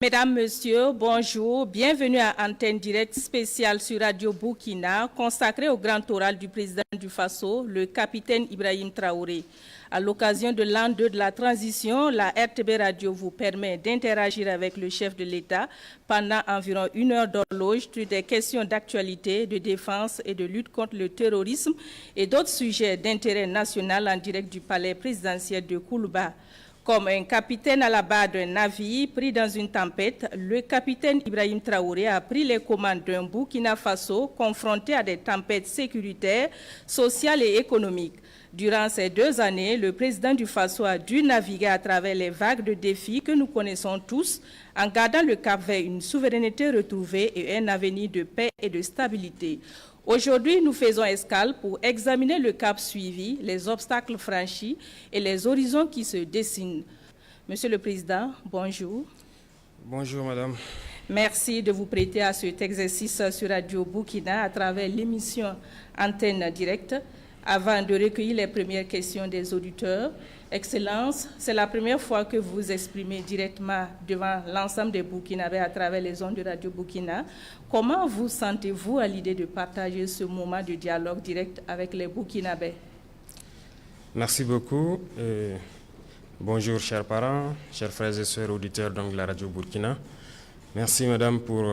Mesdames, Messieurs, bonjour. Bienvenue à Antenne Directe spéciale sur Radio Burkina, consacrée au grand oral du président du Faso, le capitaine Ibrahim Traoré. À l'occasion de l'an 2 de la transition, la RTB Radio vous permet d'interagir avec le chef de l'État pendant environ 1 heure d'horloge sur des questions d'actualité, de défense et de lutte contre le terrorisme et d'autres sujets d'intérêt national en direct du palais présidentiel de Koulouba. Comme un capitaine à la barre d'un navire pris dans une tempête, le capitaine Ibrahim Traoré a pris les commandes d'un Burkina Faso confronté à des tempêtes sécuritaires, sociales et économiques. Durant ces 2 années, le président du Faso a dû naviguer à travers les vagues de défis que nous connaissons tous, en gardant le cap vers une souveraineté retrouvée et un avenir de paix et de stabilité. Aujourd'hui, nous faisons escale pour examiner le cap suivi, les obstacles franchis et les horizons qui se dessinent. Monsieur le Président, bonjour. Bonjour, Madame. Merci de vous prêter à cet exercice sur Radio Burkina à travers l'émission Antenne Directe. Avant de recueillir les premières questions des auditeurs, Excellence, c'est la première fois que vous vous exprimez directement devant l'ensemble des Burkinabés à travers les ondes de Radio Burkina. Comment vous sentez-vous à l'idée de partager ce moment de dialogue direct avec les Burkinabés? Merci beaucoup. Bonjour, chers parents, chers frères et sœurs auditeurs de la Radio Burkina. Merci, Madame, pour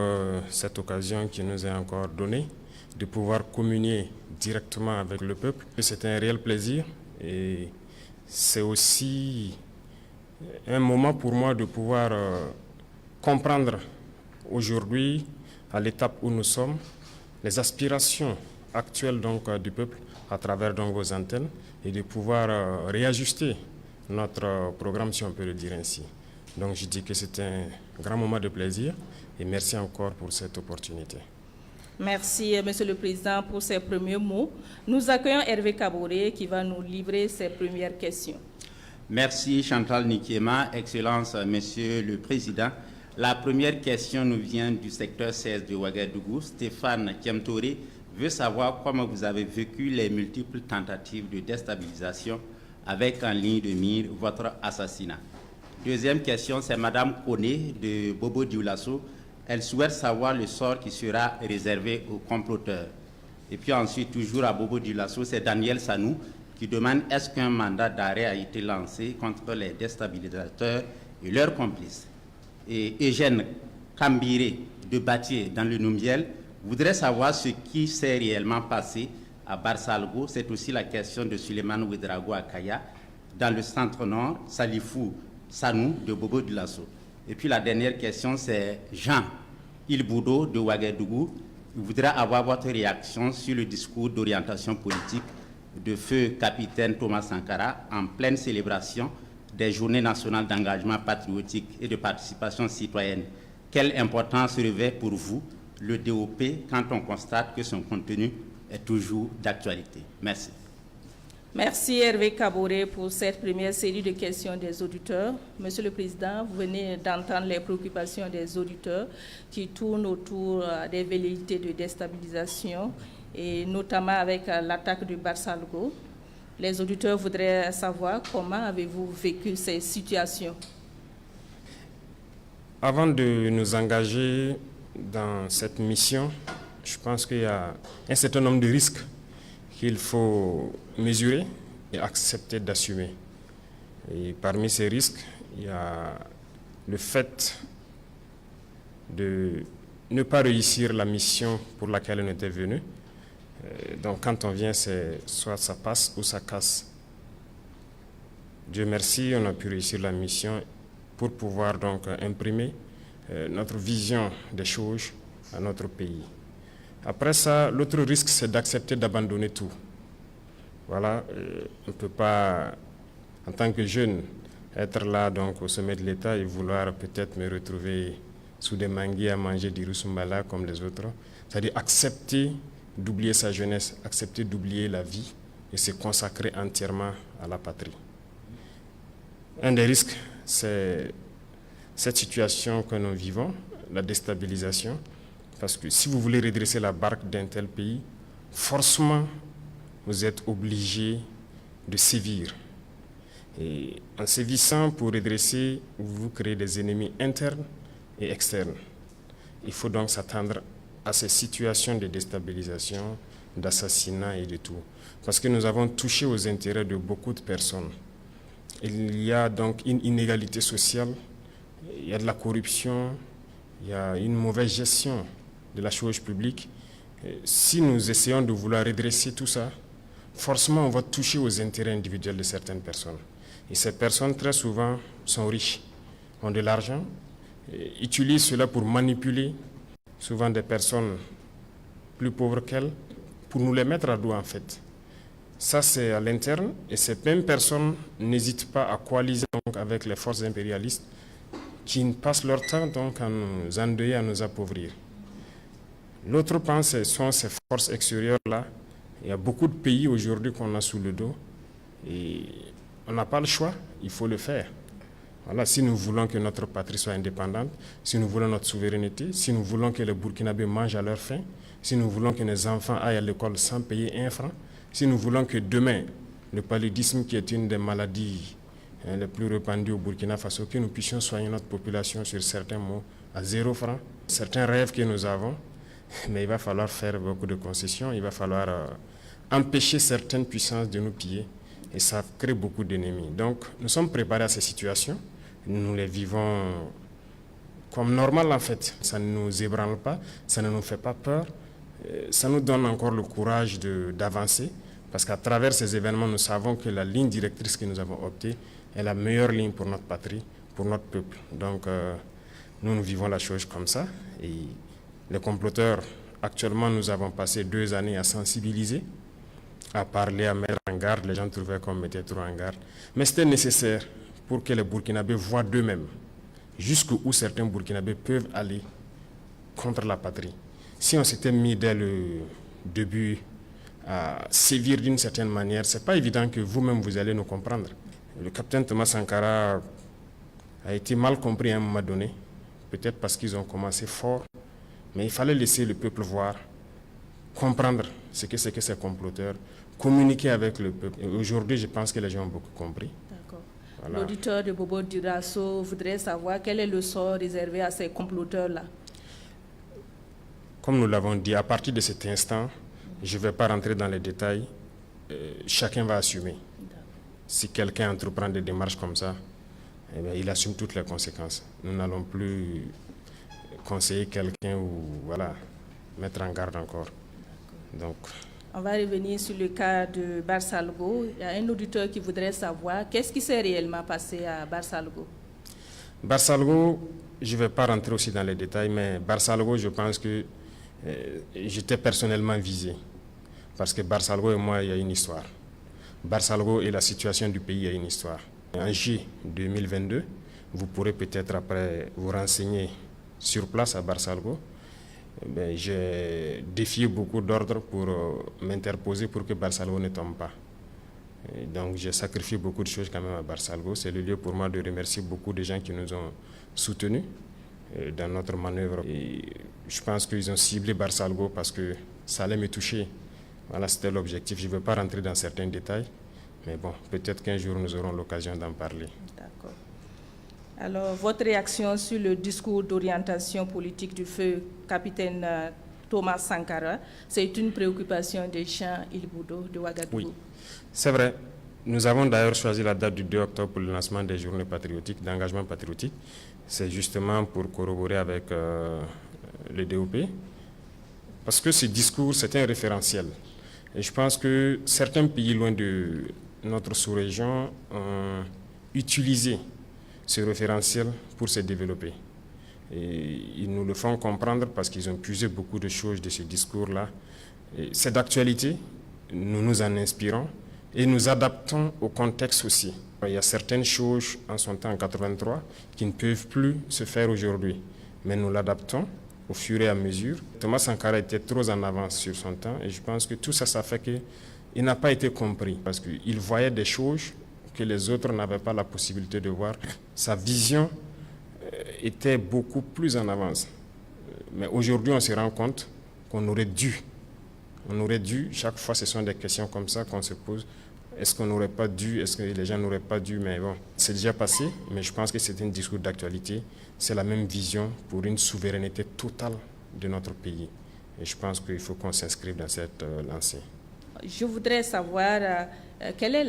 cette occasion qui nous est encore donnée de pouvoir communier directement avec le peuple. C'est un réel plaisir et c'est aussi un moment pour moi de pouvoir comprendre aujourd'hui, à l'étape où nous sommes, les aspirations actuelles du peuple à travers vos antennes et de pouvoir réajuster notre programme, si on peut le dire ainsi. Donc je dis que c'est un grand moment de plaisir et merci encore pour cette opportunité. Merci, Monsieur le Président, pour ces premiers mots. Nous accueillons Hervé Kaboré qui va nous livrer ses premières questions. Merci, Chantal Nikiema. Excellence, Monsieur le Président. La première question nous vient du secteur 16 de Ouagadougou. Stéphane Kiamtouré veut savoir comment vous avez vécu les multiples tentatives de déstabilisation avec en ligne de mire votre assassinat. Deuxième question, c'est Madame Koné de Bobo Dioulasso. Elle souhaite savoir le sort qui sera réservé aux comploteurs. Et puis ensuite, toujours à Bobo Dioulasso, c'est Daniel Sanou qui demande est-ce qu'un mandat d'arrêt a été lancé contre les déstabilisateurs et leurs complices. Et Eugène Kambiré de Batier dans le Noumiel voudrait savoir ce qui s'est réellement passé à Barsalgo. C'est aussi la question de Suleiman Ouedraogo à Kaya. Dans le centre-nord, Salifou Sanou de Bobo Dioulasso. Et puis la dernière question, c'est Jean Ilboudo de Ouagadougou. Il voudra avoir votre réaction sur le discours d'orientation politique de feu capitaine Thomas Sankara en pleine célébration des journées nationales d'engagement patriotique et de participation citoyenne. Quelle importance revêt pour vous le DOP quand on constate que son contenu est toujours d'actualité? Merci. Merci Hervé Kaboré pour cette première série de questions des auditeurs. Monsieur le Président, vous venez d'entendre les préoccupations des auditeurs qui tournent autour des velléités de déstabilisation et notamment avec l'attaque de Barsalgo. Les auditeurs voudraient savoir comment avez-vous vécu ces situations? Avant de nous engager dans cette mission, je pense qu'il y a un certain nombre de risques qu'il faut mesurer et accepter d'assumer. Et parmi ces risques, il y a le fait de ne pas réussir la mission pour laquelle on était venu. Donc quand on vient, c'est soit ça passe ou ça casse. Dieu merci, on a pu réussir la mission pour pouvoir donc imprimer notre vision des choses à notre pays. Après ça, l'autre risque, c'est d'accepter d'abandonner tout. Voilà, on ne peut pas, en tant que jeune, être là donc au sommet de l'État et vouloir peut-être me retrouver sous des manguiers à manger du rusumbala comme les autres. C'est-à-dire accepter d'oublier sa jeunesse, accepter d'oublier la vie et se consacrer entièrement à la patrie. Un des risques, c'est cette situation que nous vivons, la déstabilisation. Parce que si vous voulez redresser la barque d'un tel pays, forcément, vous êtes obligé de sévir. Et en sévissant pour redresser, vous créez des ennemis internes et externes. Il faut donc s'attendre à ces situations de déstabilisation, d'assassinat et de tout. Parce que nous avons touché aux intérêts de beaucoup de personnes. Il y a donc une inégalité sociale, il y a de la corruption, il y a une mauvaise gestion de la chose publique. Si nous essayons de vouloir redresser tout ça, forcément on va toucher aux intérêts individuels de certaines personnes. Et ces personnes très souvent sont riches, ont de l'argent, utilisent cela pour manipuler souvent des personnes plus pauvres qu'elles, pour nous les mettre à dos en fait. Ça c'est à l'interne et ces mêmes personnes n'hésitent pas à coaliser donc avec les forces impérialistes qui passent leur temps donc à nous endeuiller, à nous appauvrir. L'autre pan, ce sont ces forces extérieures-là. Il y a beaucoup de pays aujourd'hui qu'on a sous le dos et on n'a pas le choix, il faut le faire. Voilà, si nous voulons que notre patrie soit indépendante, si nous voulons notre souveraineté, si nous voulons que les Burkinabés mangent à leur faim, si nous voulons que nos enfants aillent à l'école sans payer un franc, si nous voulons que demain, le paludisme qui est une des maladies les plus répandues au Burkina Faso, que nous puissions soigner notre population sur certains mots à 0 franc, certains rêves que nous avons, mais il va falloir faire beaucoup de concessions, il va falloir empêcher certaines puissances de nous piller et ça crée beaucoup d'ennemis. Donc nous sommes préparés à ces situations, nous les vivons comme normal en fait, ça ne nous ébranle pas, ça ne nous fait pas peur, ça nous donne encore le courage d'avancer parce qu'à travers ces événements nous savons que la ligne directrice que nous avons optée est la meilleure ligne pour notre patrie, pour notre peuple. Donc nous vivons la chose comme ça et les comploteurs, actuellement, nous avons passé 2 années à sensibiliser, à parler, à mettre en garde. Les gens trouvaient qu'on mettait trop en garde. Mais c'était nécessaire pour que les Burkinabés voient d'eux-mêmes jusqu'où certains Burkinabés peuvent aller contre la patrie. Si on s'était mis dès le début à sévir d'une certaine manière, ce n'est pas évident que vous-même vous allez nous comprendre. Le capitaine Thomas Sankara a été mal compris à un moment donné, peut-être parce qu'ils ont commencé fort. Mais il fallait laisser le peuple voir, comprendre ce que c'est que ces comploteurs, communiquer avec le peuple. Et aujourd'hui, je pense que les gens ont beaucoup compris. D'accord. Voilà. L'auditeur de Bobo Dioulasso voudrait savoir quel est le sort réservé à ces comploteurs-là. Comme nous l'avons dit, à partir de cet instant, je ne vais pas rentrer dans les détails. Chacun va assumer. Si quelqu'un entreprend des démarches comme ça, eh bien, il assume toutes les conséquences. Nous n'allons plus conseiller quelqu'un ou voilà, mettre en garde encore. Donc, on va revenir sur le cas de Barsalgo. Il y a un auditeur qui voudrait savoir qu'est-ce qui s'est réellement passé à Barsalgo. Barsalgo, je ne vais pas rentrer aussi dans les détails, mais Barsalgo, je pense que j'étais personnellement visé. Parce que Barsalgo et moi, il y a une histoire. Barsalgo et la situation du pays, il y a une histoire. En juillet 2022, vous pourrez peut-être après vous renseigner sur place à Barsalgo. J'ai défié beaucoup d'ordres pour m'interposer pour que Barsalgo ne tombe pas. Et donc j'ai sacrifié beaucoup de choses quand même à Barsalgo. C'est le lieu pour moi de remercier beaucoup de gens qui nous ont soutenus dans notre manœuvre. Et je pense qu'ils ont ciblé Barsalgo parce que ça allait me toucher. Voilà, c'était l'objectif. Je ne veux pas rentrer dans certains détails, mais bon, peut-être qu'un jour nous aurons l'occasion d'en parler. D'accord. Alors, votre réaction sur le discours d'orientation politique du feu capitaine Thomas Sankara, c'est une préoccupation des Champs Ilboudo de Ouagadougou. Oui, c'est vrai. Nous avons d'ailleurs choisi la date du 2 octobre pour le lancement des journées patriotiques, d'engagement patriotique. C'est justement pour corroborer avec le DOP, parce que ce discours, c'est un référentiel. Et je pense que certains pays loin de notre sous-région ont utilisé ce référentiel pour se développer. Et ils nous le font comprendre parce qu'ils ont puisé beaucoup de choses de ce discours-là. C'est d'actualité, nous nous en inspirons et nous adaptons au contexte aussi. Il y a certaines choses en son temps, en 83, qui ne peuvent plus se faire aujourd'hui, mais nous l'adaptons au fur et à mesure. Thomas Sankara était trop en avance sur son temps et je pense que tout ça, ça fait qu'il n'a pas été compris parce qu'il voyait des choses que les autres n'avaient pas la possibilité de voir. Sa vision était beaucoup plus en avance. Mais aujourd'hui, on se rend compte qu'on aurait dû, chaque fois ce sont des questions comme ça qu'on se pose. Est-ce qu'on n'aurait pas dû, est-ce que les gens n'auraient pas dû, mais bon, c'est déjà passé, mais je pense que c'est un discours d'actualité. c'est la même vision pour une souveraineté totale de notre pays. Et je pense qu'il faut qu'on s'inscrive dans cette lancée. Je voudrais savoir quel est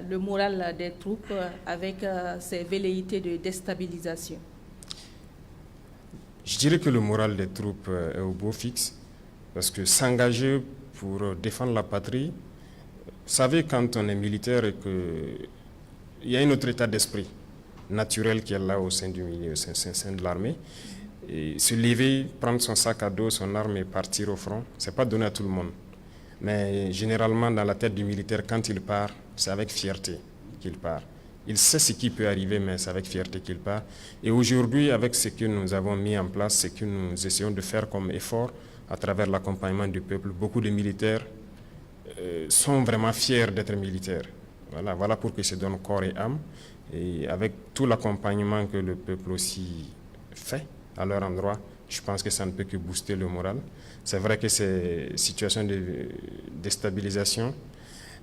le moral des troupes avec ces velléités de déstabilisation. Je dirais que le moral des troupes est au beau fixe, parce que s'engager pour défendre la patrie, vous savez, quand on est militaire et qu'il y a un autre état d'esprit naturel qui est là au sein au sein de l'armée, et se lever, prendre son sac à dos, son arme et partir au front, ce n'est pas donné à tout le monde. Mais généralement, dans la tête du militaire, quand il part, c'est avec fierté qu'il part. Il sait ce qui peut arriver, mais c'est avec fierté qu'il part. Et aujourd'hui, avec ce que nous avons mis en place, ce que nous essayons de faire comme effort à travers l'accompagnement du peuple, beaucoup de militaires sont vraiment fiers d'être militaires. Voilà pourquoi ils se donnent corps et âme. Et avec tout l'accompagnement que le peuple aussi fait à leur endroit, je pense que ça ne peut que booster le moral. C'est vrai que ces situations de déstabilisation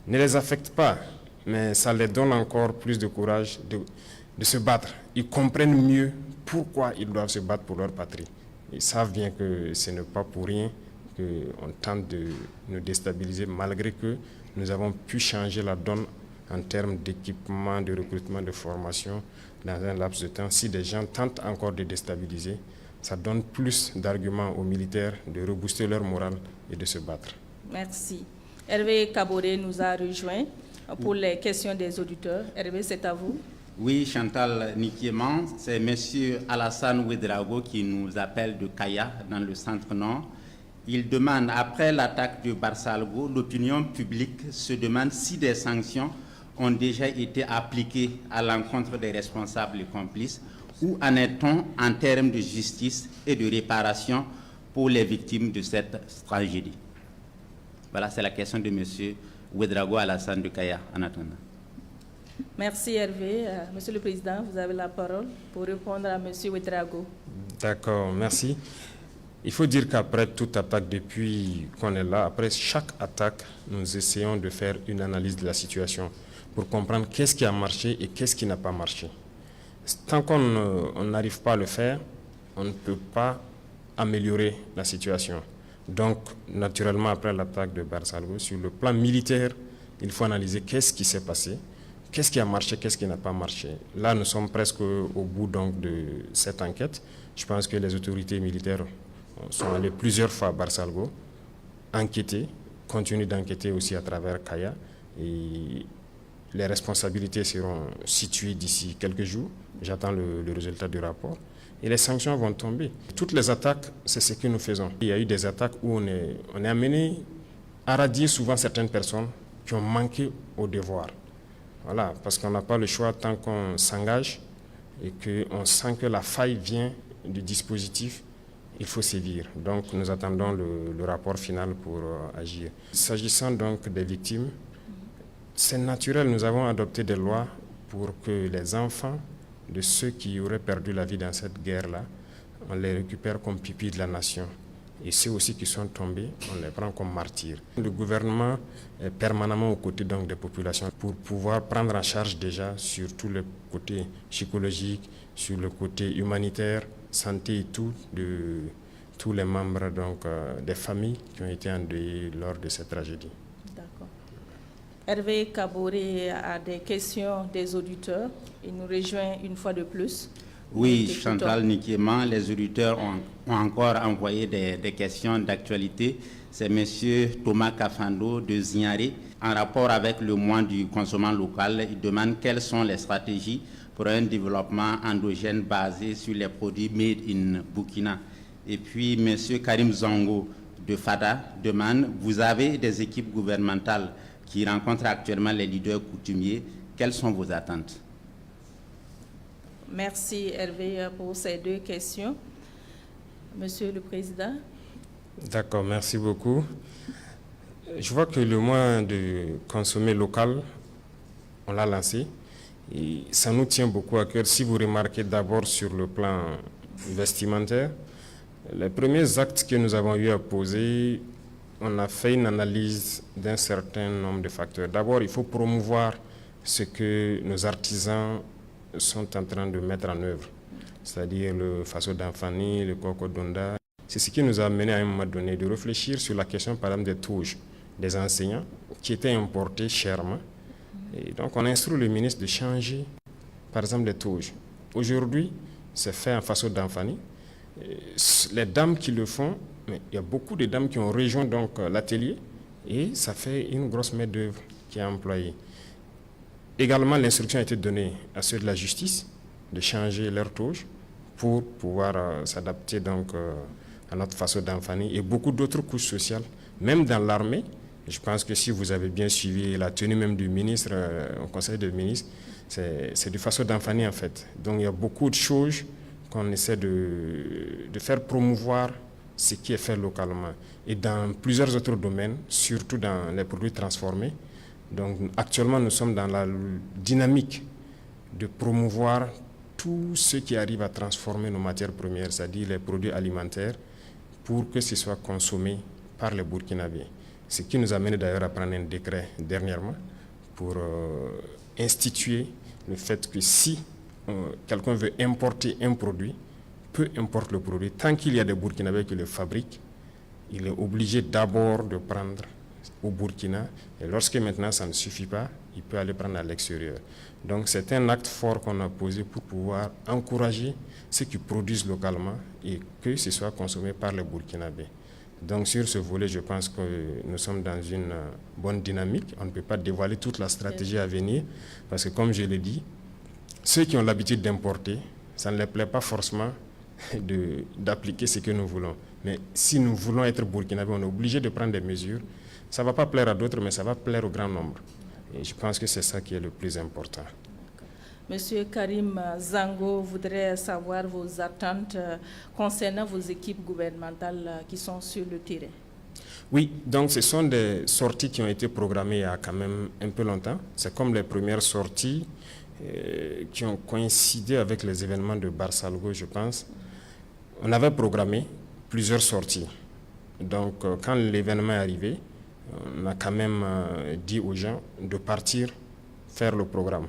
ne les affectent pas, mais ça les donne encore plus de courage de se battre. Ils comprennent mieux pourquoi ils doivent se battre pour leur patrie. Ils savent bien que ce n'est pas pour rien qu'on tente de nous déstabiliser, malgré que nous avons pu changer la donne en termes d'équipement, de recrutement, de formation dans un laps de temps. Si des gens tentent encore de déstabiliser, ça donne plus d'arguments aux militaires de rebooster leur morale et de se battre. Merci. Hervé Kaboré nous a rejoint pour les questions des auditeurs. Hervé, c'est à vous. Oui, Chantal Nikéman, c'est M. Alassane Ouedraogo qui nous appelle de Kaya, dans le centre-nord. Il demande, après l'attaque de Barsalgo, l'opinion publique se demande si des sanctions ont déjà été appliquées à l'encontre des responsables et complices. Où en est-on en termes de justice et de réparation pour les victimes de cette tragédie? Voilà, c'est la question de M. Ouedraogo Alassane de Kaya, en attendant. Merci Hervé. Monsieur le Président, vous avez la parole pour répondre à M. Ouedraogo. D'accord, merci. Il faut dire qu'après toute attaque, depuis qu'on est là, après chaque attaque, nous essayons de faire une analyse de la situation pour comprendre qu'est-ce qui a marché et qu'est-ce qui n'a pas marché. Tant qu'on n'arrive pas à le faire, on ne peut pas améliorer la situation. Donc, naturellement, après l'attaque de Barsalgo, sur le plan militaire, il faut analyser qu'est-ce qui s'est passé, qu'est-ce qui a marché, qu'est-ce qui n'a pas marché. Là, nous sommes presque au bout donc, de cette enquête. Je pense que les autorités militaires sont allées plusieurs fois à Barsalgo, enquêter, continuent d'enquêter aussi à travers Kaya. Et les responsabilités seront situées d'ici quelques jours. J'attends le résultat du rapport. Et les sanctions vont tomber. Toutes les attaques, c'est ce que nous faisons. Il y a eu des attaques où on est amené à radier souvent certaines personnes qui ont manqué au devoir. Voilà, parce qu'on n'a pas le choix tant qu'on s'engage et qu'on sent que la faille vient du dispositif, il faut sévir. Donc nous attendons le rapport final pour agir. S'agissant donc des victimes, c'est naturel, nous avons adopté des lois pour que les enfants de ceux qui auraient perdu la vie dans cette guerre-là, on les récupère comme pupilles de la nation. Et ceux aussi qui sont tombés, on les prend comme martyrs. Le gouvernement est permanemment aux côtés donc, des populations pour pouvoir prendre en charge déjà sur tous les côtés psychologiques, sur le côté humanitaire, santé et tout, de tous les membres donc, des familles qui ont été endeuillés lors de cette tragédie. D'accord. Hervé Kaboré a des questions des auditeurs. Il nous rejoint une fois de plus. Oui, Chantal Nikéman, les auditeurs ont encore envoyé des questions d'actualité. C'est M. Thomas Kafando de Zignari. En rapport avec le mois du consommant local, il demande quelles sont les stratégies pour un développement endogène basé sur les produits made in Burkina. Et puis M. Karim Zongo de FADA demande, vous avez des équipes gouvernementales qui rencontrent actuellement les leaders coutumiers. Quelles sont vos attentes? Merci Hervé pour ces deux questions. Monsieur le Président. D'accord, merci beaucoup. Je vois que le mois de consommer local, on l'a lancé et ça nous tient beaucoup à cœur. Si vous remarquez d'abord sur le plan vestimentaire, les premiers actes que nous avons eu à poser, on a fait une analyse d'un certain nombre de facteurs. D'abord, il faut promouvoir ce que nos artisans sont en train de mettre en œuvre. c'est-à-dire le Faso d'Anfani, le Kokodonda. C'est ce qui nous a amené à un moment donné de réfléchir sur la question, par exemple, des touches des enseignants qui étaient importés chèrement. Et donc, on instruit le ministre de changer, par exemple, les touches. Aujourd'hui, c'est fait en Faso d'Anfani. Les dames qui le font, mais il y a beaucoup de dames qui ont rejoint donc l'atelier et ça fait une grosse main-d'œuvre qui est employée. Également, l'instruction a été donnée à ceux de la justice de changer leur touche pour pouvoir s'adapter donc à notre Faso d'Anfani et beaucoup d'autres couches sociales, même dans l'armée. Je pense que si vous avez bien suivi la tenue même du ministre au Conseil des ministres, c'est du Faso d'Anfani en fait. Donc il y a beaucoup de choses qu'on essaie de faire promouvoir ce qui est fait localement. Et dans plusieurs autres domaines, surtout dans les produits transformés. Donc actuellement, nous sommes dans la dynamique de promouvoir tout ce qui arrive à transformer nos matières premières, c'est-à-dire les produits alimentaires, pour que ce soit consommé par les Burkinabés. Ce qui nous amène d'ailleurs à prendre un décret dernièrement pour instituer le fait que si quelqu'un veut importer un produit, peu importe le produit, tant qu'il y a des Burkinabés qui le fabriquent, il est obligé d'abord de prendre au Burkina, et lorsque maintenant ça ne suffit pas, il peut aller prendre à l'extérieur. Donc c'est un acte fort qu'on a posé pour pouvoir encourager ceux qui produisent localement et que ce soit consommé par les Burkinabés. Donc sur ce volet, je pense que nous sommes dans une bonne dynamique. On ne peut pas dévoiler toute la stratégie à venir, parce que comme je l'ai dit, ceux qui ont l'habitude d'importer, ça ne les plaît pas forcément d'appliquer ce que nous voulons. Mais si nous voulons être burkinabés, on est obligé de prendre des mesures. Ça ne va pas plaire à d'autres, mais ça va plaire au grand nombre. Et je pense que c'est ça qui est le plus important. Monsieur Karim Zango voudrait savoir vos attentes concernant vos équipes gouvernementales qui sont sur le terrain. Oui, donc ce sont des sorties qui ont été programmées il y a quand même un peu longtemps. C'est comme les premières sorties qui ont coïncidé avec les événements de Barsalgo, je pense. On avait programmé plusieurs sorties. Donc quand l'événement est arrivé, on a quand même dit aux gens de partir faire le programme.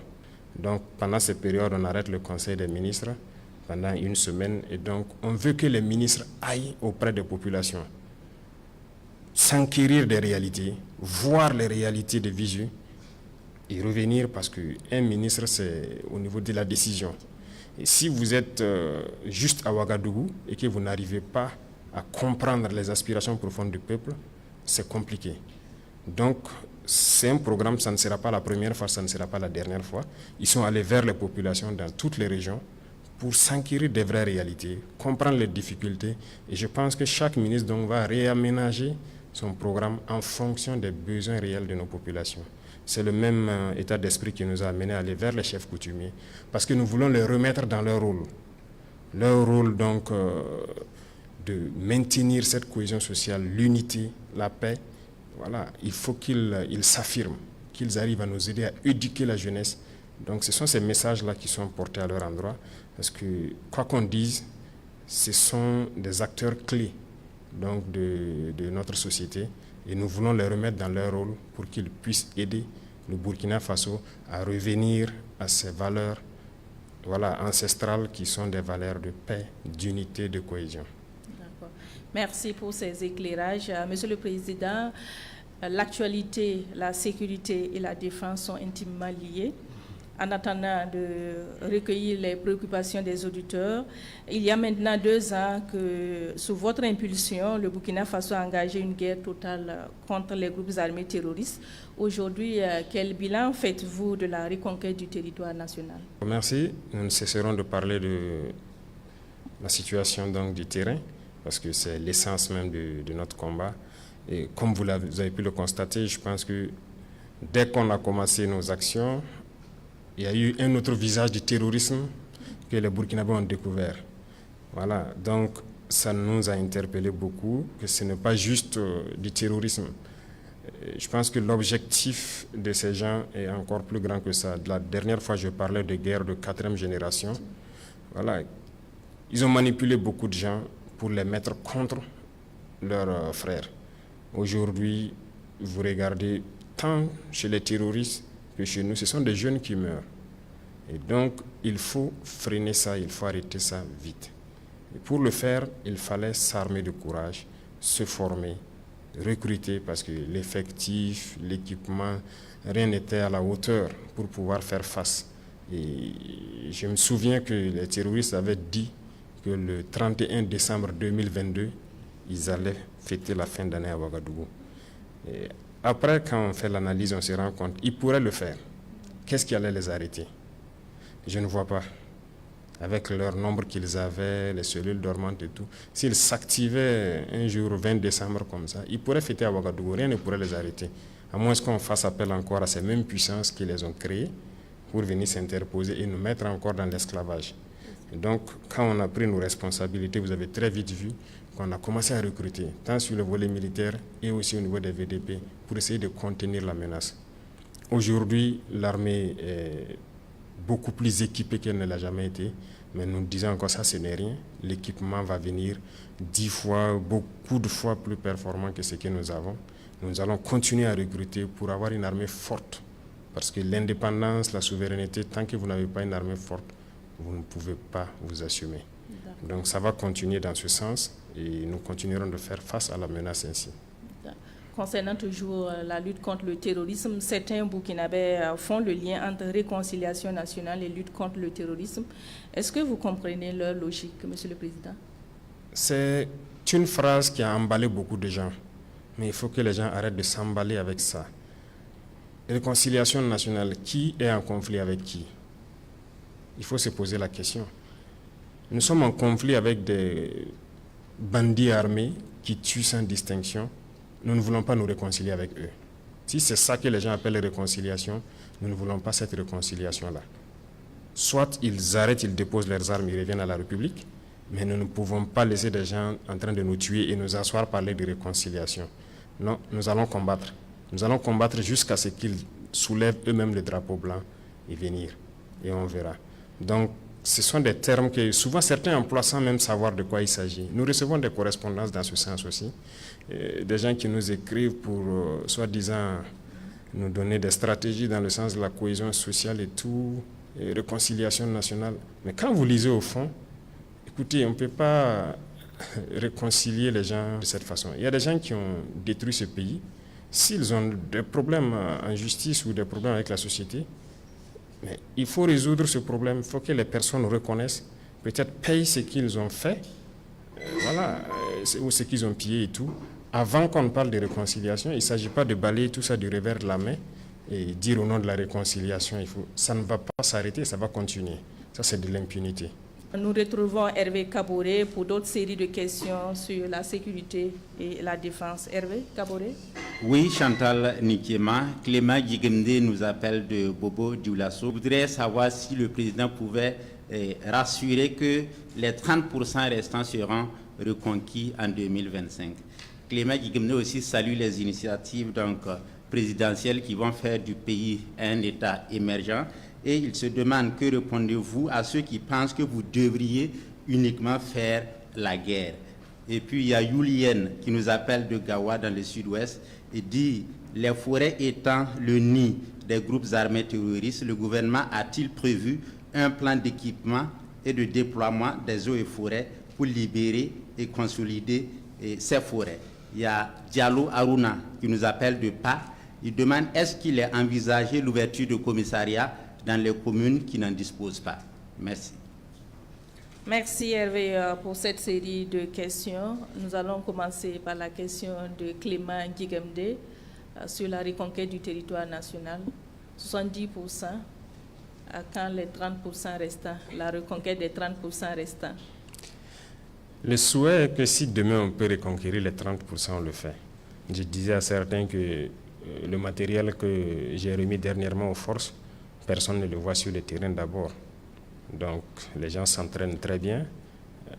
Donc pendant cette période, on arrête le Conseil des ministres pendant une semaine et donc on veut que les ministres aillent auprès des populations, s'enquérir des réalités, voir les réalités de visu et revenir, parce qu'un ministre, c'est au niveau de la décision. Et si vous êtes juste à Ouagadougou et que vous n'arrivez pas à comprendre les aspirations profondes du peuple, c'est compliqué. Donc, c'est un programme, ça ne sera pas la première fois, ça ne sera pas la dernière fois. Ils sont allés vers les populations dans toutes les régions pour s'enquérir des vraies réalités, comprendre les difficultés. Et je pense que chaque ministre donc, va réaménager son programme en fonction des besoins réels de nos populations. C'est le même état d'esprit qui nous a amené à aller vers les chefs coutumiers, parce que nous voulons les remettre dans leur rôle. Leur rôle, donc, de maintenir cette cohésion sociale, l'unité, la paix. Voilà, il faut qu'ils s'affirment, qu'ils arrivent à nous aider à éduquer la jeunesse. Donc ce sont ces messages-là qui sont portés à leur endroit, parce que, quoi qu'on dise, ce sont des acteurs clés donc, de notre société, et nous voulons les remettre dans leur rôle pour qu'ils puissent aider le Burkina Faso à revenir à ces valeurs ancestrales qui sont des valeurs de paix, d'unité, de cohésion. Merci pour ces éclairages. Monsieur le Président, l'actualité, la sécurité et la défense sont intimement liées. En attendant de recueillir les préoccupations des auditeurs, il y a maintenant 2 ans que, sous votre impulsion, le Burkina Faso a engagé une guerre totale contre les groupes armés terroristes. Aujourd'hui, quel bilan faites-vous de la reconquête du territoire national? Merci. Nous ne cesserons de parler de la situation donc, du terrain, parce que c'est l'essence même de notre combat. Et comme vous avez pu le constater, je pense que dès qu'on a commencé nos actions, il y a eu un autre visage du terrorisme que les Burkinabés ont découvert. Voilà, donc ça nous a interpellé beaucoup, que ce n'est pas juste du terrorisme. Je pense que l'objectif de ces gens est encore plus grand que ça. La dernière fois, je parlais de guerre de 4e génération. Voilà, ils ont manipulé beaucoup de gens pour les mettre contre leurs frères. Aujourd'hui, vous regardez tant chez les terroristes que chez nous, ce sont des jeunes qui meurent. Et donc, il faut freiner ça, il faut arrêter ça vite. Et pour le faire, il fallait s'armer de courage, se former, recruter, parce que l'effectif, l'équipement, rien n'était à la hauteur pour pouvoir faire face. Et je me souviens que les terroristes avaient dit que le 31 décembre 2022, ils allaient fêter la fin d'année à Ouagadougou. Et après, quand on fait l'analyse, on se rend compte qu'ils pourraient le faire. Qu'est-ce qui allait les arrêter? Je ne vois pas. Avec leur nombre qu'ils avaient, les cellules dormantes et tout, s'ils s'activaient un jour 20 décembre comme ça, ils pourraient fêter à Ouagadougou, rien ne pourrait les arrêter. À moins qu'on fasse appel encore à ces mêmes puissances qui les ont créées pour venir s'interposer et nous mettre encore dans l'esclavage. Donc, quand on a pris nos responsabilités, vous avez très vite vu qu'on a commencé à recruter, tant sur le volet militaire et aussi au niveau des VDP, pour essayer de contenir la menace. Aujourd'hui, l'armée est beaucoup plus équipée qu'elle ne l'a jamais été, mais nous disons encore ça, ce n'est rien. L'équipement va venir 10 fois, beaucoup de fois plus performant que ce que nous avons. Nous allons continuer à recruter pour avoir une armée forte, parce que l'indépendance, la souveraineté, tant que vous n'avez pas une armée forte, vous ne pouvez pas vous assumer. Donc ça va continuer dans ce sens et nous continuerons de faire face à la menace ainsi. Concernant toujours la lutte contre le terrorisme, certains Burkinabés font le lien entre réconciliation nationale et lutte contre le terrorisme. Est-ce que vous comprenez leur logique, Monsieur le Président? C'est une phrase qui a emballé beaucoup de gens, mais il faut que les gens arrêtent de s'emballer avec ça. Réconciliation nationale, qui est en conflit avec qui? Il faut se poser la question. Nous sommes en conflit avec des bandits armés qui tuent sans distinction. Nous ne voulons pas nous réconcilier avec eux. Si c'est ça que les gens appellent réconciliation, nous ne voulons pas cette réconciliation-là. Soit ils arrêtent, ils déposent leurs armes, ils reviennent à la République, mais nous ne pouvons pas laisser des gens en train de nous tuer et nous asseoir parler de réconciliation. Non, nous allons combattre. Nous allons combattre jusqu'à ce qu'ils soulèvent eux-mêmes le drapeau blanc et venir. Et on verra. Donc, ce sont des termes que souvent certains emploient sans même savoir de quoi il s'agit. Nous recevons des correspondances dans ce sens aussi. Des gens qui nous écrivent pour, soi-disant, nous donner des stratégies dans le sens de la cohésion sociale et tout, et réconciliation nationale. Mais quand vous lisez au fond, écoutez, on ne peut pas réconcilier les gens de cette façon. Il y a des gens qui ont détruit ce pays. S'ils ont des problèmes en justice ou des problèmes avec la société, mais il faut résoudre ce problème. Il faut que les personnes reconnaissent, peut-être payent ce qu'ils ont fait, ou ce qu'ils ont pillé et tout. Avant qu'on parle de réconciliation, il ne s'agit pas de balayer tout ça du revers de la main et dire au nom de la réconciliation, ça ne va pas s'arrêter, ça va continuer. Ça, c'est de l'impunité. Nous retrouvons Hervé Kaboré pour d'autres séries de questions sur la sécurité et la défense. Hervé Kaboré. Oui, Chantal Nikiema. Clément Guigemde nous appelle de Bobo Dioulasso. Je voudrais savoir si le président pouvait rassurer que les 30% restants seront reconquis en 2025. Clément Guigemde aussi salue les initiatives présidentielles qui vont faire du pays un État émergent. Et il se demande que répondez-vous à ceux qui pensent que vous devriez uniquement faire la guerre. Et puis il y a Julien qui nous appelle de Gawa dans le sud-ouest et dit « Les forêts étant le nid des groupes armés terroristes, le gouvernement a-t-il prévu un plan d'équipement et de déploiement des eaux et forêts pour libérer et consolider ces forêts ?» Il y a Diallo Aruna qui nous appelle de PA. Il demande « Est-ce qu'il est envisagé l'ouverture de commissariats dans les communes qui n'en disposent pas ?» Merci. Merci Hervé pour cette série de questions. Nous allons commencer par la question de Clément Guigemde sur la reconquête du territoire national. 70%, à quand les 30% restants, la reconquête des 30% restants? Le souhait est que si demain on peut reconquérir les 30%, on le fait. Je disais à certains que le matériel que j'ai remis dernièrement aux forces, personne ne le voit sur le terrain d'abord. Donc les gens s'entraînent très bien.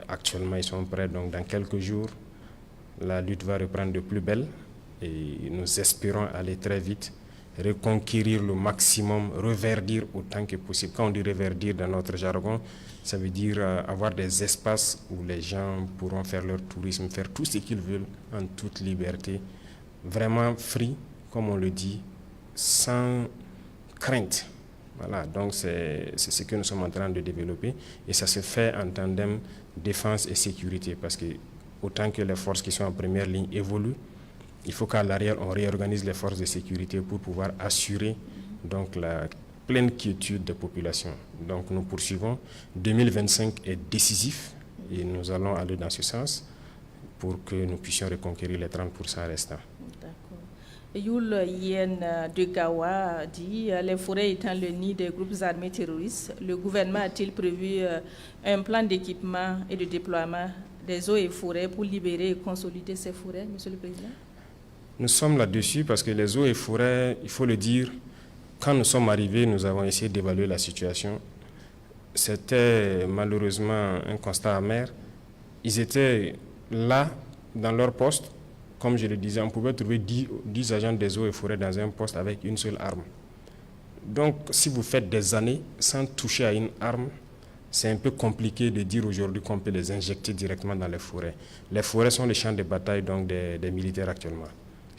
Actuellement, ils sont prêts. Donc dans quelques jours, la lutte va reprendre de plus belle. Et nous espérons aller très vite, reconquérir le maximum, reverdir autant que possible. Quand on dit reverdir dans notre jargon, ça veut dire avoir des espaces où les gens pourront faire leur tourisme, faire tout ce qu'ils veulent en toute liberté. Vraiment free, comme on le dit, sans crainte. Voilà, donc c'est ce que nous sommes en train de développer et ça se fait en tandem défense et sécurité parce que autant que les forces qui sont en première ligne évoluent, il faut qu'à l'arrière on réorganise les forces de sécurité pour pouvoir assurer donc la pleine quiétude des populations. Donc nous poursuivons. 2025 est décisif et nous allons aller dans ce sens pour que nous puissions reconquérir les 30% restants. Yul Yen de Gawa dit les forêts étant le nid des groupes armés terroristes, le gouvernement a-t-il prévu un plan d'équipement et de déploiement des eaux et forêts pour libérer et consolider ces forêts, Monsieur le Président? Nous sommes là-dessus parce que les eaux et forêts, il faut le dire, quand nous sommes arrivés, nous avons essayé d'évaluer la situation. C'était malheureusement un constat amer. Ils étaient là, dans leur poste. Comme je le disais, on pouvait trouver 10 agents des eaux et forêts dans un poste avec une seule arme. Donc, si vous faites des années sans toucher à une arme, c'est un peu compliqué de dire aujourd'hui qu'on peut les injecter directement dans les forêts. Les forêts sont les champs de bataille donc des militaires actuellement.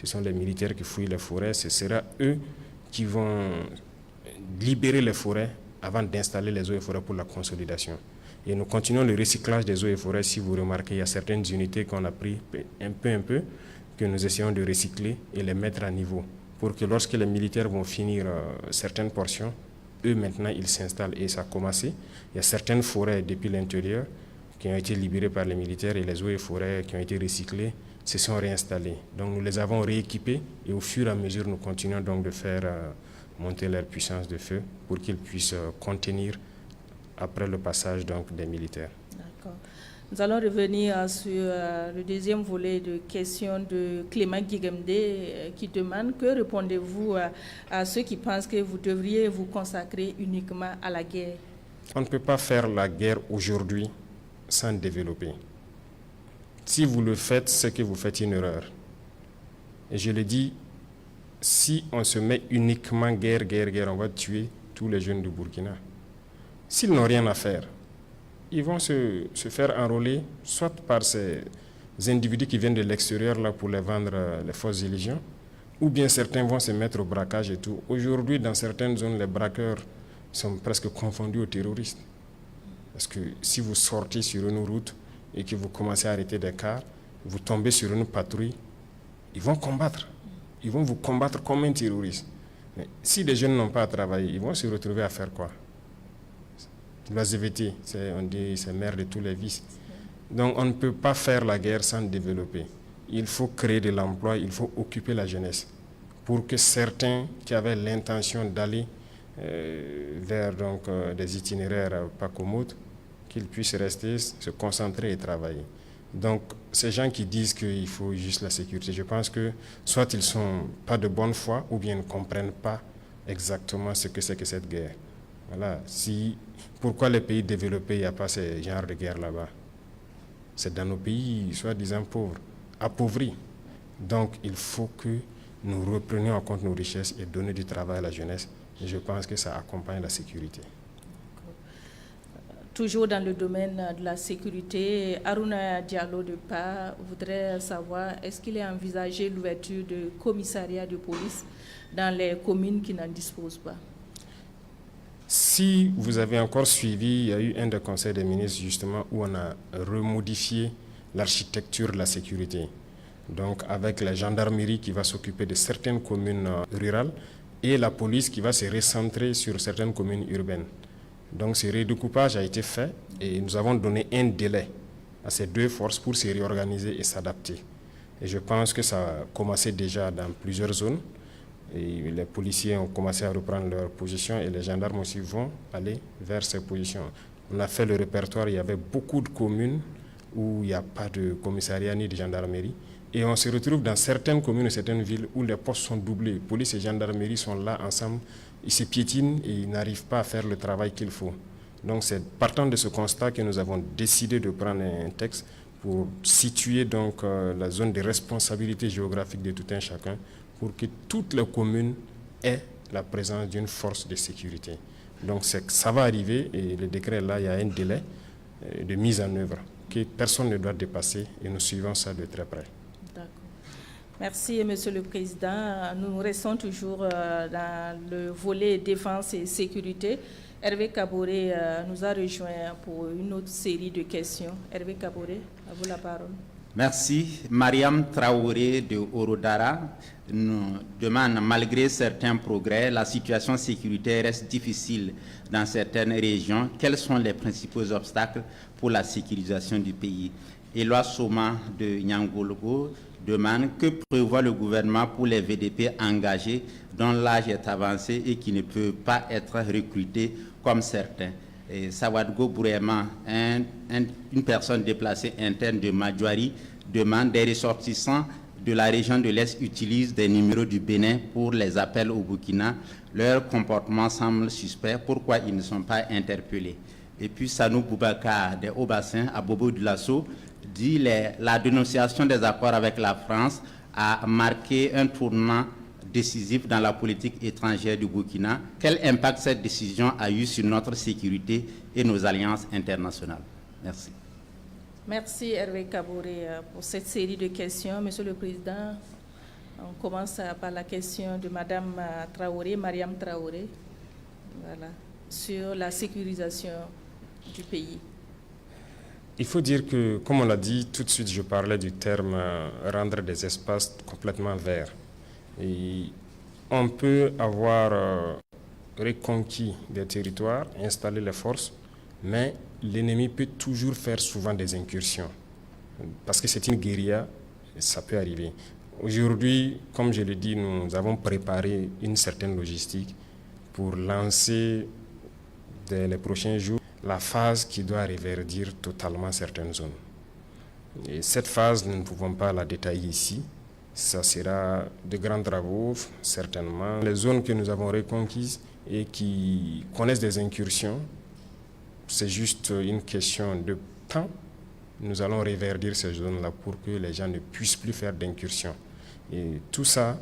Ce sont les militaires qui fouillent les forêts. Ce sera eux qui vont libérer les forêts avant d'installer les eaux et forêts pour la consolidation. Et nous continuons le recyclage des eaux et forêts. Si vous remarquez, il y a certaines unités qu'on a pris un peu, que nous essayons de recycler et les mettre à niveau. Pour que lorsque les militaires vont finir certaines portions, eux maintenant ils s'installent et ça a commencé. Il y a certaines forêts depuis l'intérieur qui ont été libérées par les militaires et les eaux et forêts qui ont été recyclées se sont réinstallées. Donc nous les avons rééquipés et au fur et à mesure nous continuons donc de faire monter leur puissance de feu pour qu'ils puissent contenir après le passage donc, des militaires. D'accord. Nous allons revenir sur le deuxième volet de questions de Clément Guigemde qui demande que répondez-vous à ceux qui pensent que vous devriez vous consacrer uniquement à la guerre? On ne peut pas faire la guerre aujourd'hui sans développer. Si vous le faites, c'est que vous faites une erreur. Et je le dis, si on se met uniquement guerre, on va tuer tous les jeunes du Burkina. S'ils n'ont rien à faire, ils vont se faire enrôler, soit par ces individus qui viennent de l'extérieur là pour les vendre les fausses illusions, ou bien certains vont se mettre au braquage et tout. Aujourd'hui, dans certaines zones, les braqueurs sont presque confondus aux terroristes. Parce que si vous sortez sur une route et que vous commencez à arrêter des cars, vous tombez sur une patrouille, ils vont combattre. Ils vont vous combattre comme un terroriste. Mais si les jeunes n'ont pas à travailler, ils vont se retrouver à faire quoi? La ZVT, on dit c'est mère de tous les vices. Donc on ne peut pas faire la guerre sans développer. Il faut créer de l'emploi, il faut occuper la jeunesse pour que certains qui avaient l'intention d'aller vers des itinéraires pas commodes, qu'ils puissent rester, se concentrer et travailler. Donc ces gens qui disent qu'il faut juste la sécurité, je pense que soit ils ne sont pas de bonne foi ou bien ils ne comprennent pas exactement ce que c'est que cette guerre. Voilà. Pourquoi les pays développés, il n'y a pas ce genre de guerre là-bas? C'est dans nos pays, soi-disant pauvres, appauvris. Donc, il faut que nous reprenions en compte nos richesses et donner du travail à la jeunesse. Et je pense que ça accompagne la sécurité. Toujours dans le domaine de la sécurité, Aruna Diallo de PA voudrait savoir, est-ce qu'il est envisagé l'ouverture de commissariats de police dans les communes qui n'en disposent pas? Si vous avez encore suivi, il y a eu un des conseils des ministres justement où on a remodifié l'architecture de la sécurité. Donc avec la gendarmerie qui va s'occuper de certaines communes rurales et la police qui va se recentrer sur certaines communes urbaines. Donc ce redécoupage a été fait et nous avons donné un délai à ces deux forces pour se réorganiser et s'adapter. Et je pense que ça a commencé déjà dans plusieurs zones. Et les policiers ont commencé à reprendre leur position et les gendarmes aussi vont aller vers ces positions. On a fait le répertoire, il y avait beaucoup de communes où il n'y a pas de commissariat ni de gendarmerie. Et on se retrouve dans certaines communes et certaines villes où les postes sont doublés. Police et gendarmerie sont là ensemble, ils se piétinent et ils n'arrivent pas à faire le travail qu'il faut. Donc c'est partant de ce constat que nous avons décidé de prendre un texte pour situer donc la zone de responsabilité géographique de tout un chacun, pour que toutes les communes aient la présence d'une force de sécurité. Donc ça va arriver et le décret là, il y a un délai de mise en œuvre que personne ne doit dépasser et nous suivons ça de très près. D'accord. Merci, Monsieur le Président. Nous restons toujours dans le volet défense et sécurité. Hervé Kaboré nous a rejoint pour une autre série de questions. Hervé Kaboré, à vous la parole. Merci. Mariam Traoré de Orodara nous demande, malgré certains progrès, la situation sécuritaire reste difficile dans certaines régions. Quels sont les principaux obstacles pour la sécurisation du pays? Éloi Soma de Nyangologo demande, que prévoit le gouvernement pour les VDP engagés dont l'âge est avancé et qui ne peuvent pas être recrutés comme certains? Et Sawadgo Bourema, une personne déplacée interne de Madjouari, demande, des ressortissants de la région de l'Est utilisent des numéros du Bénin pour les appels au Burkina. Leur comportement semble suspect. Pourquoi ils ne sont pas interpellés? Et puis Sanou Boubacar de Haut-Bassin à Bobo de Lasso dit, la dénonciation des accords avec la France a marqué un tournant décisif dans la politique étrangère du Burkina. Quel impact cette décision a eu sur notre sécurité et nos alliances internationales? Merci. Merci Hervé Kaboré pour cette série de questions. Monsieur le Président, on commence par la question de Madame Traoré, Mariam Traoré, voilà, sur la sécurisation du pays. Il faut dire que, comme on l'a dit, tout de suite je parlais du terme rendre des espaces complètement verts. Et on peut avoir reconquis des territoires, installer les forces, mais l'ennemi peut toujours faire souvent des incursions. Parce que c'est une guérilla, ça peut arriver. Aujourd'hui, comme je l'ai dit, nous avons préparé une certaine logistique pour lancer dès les prochains jours la phase qui doit reverdir totalement certaines zones. Et cette phase, nous ne pouvons pas la détailler ici. Ça sera de grands travaux, certainement. Les zones que nous avons reconquises et qui connaissent des incursions, c'est juste une question de temps. Nous allons reverdir ces zones-là pour que les gens ne puissent plus faire d'incursions. Et tout ça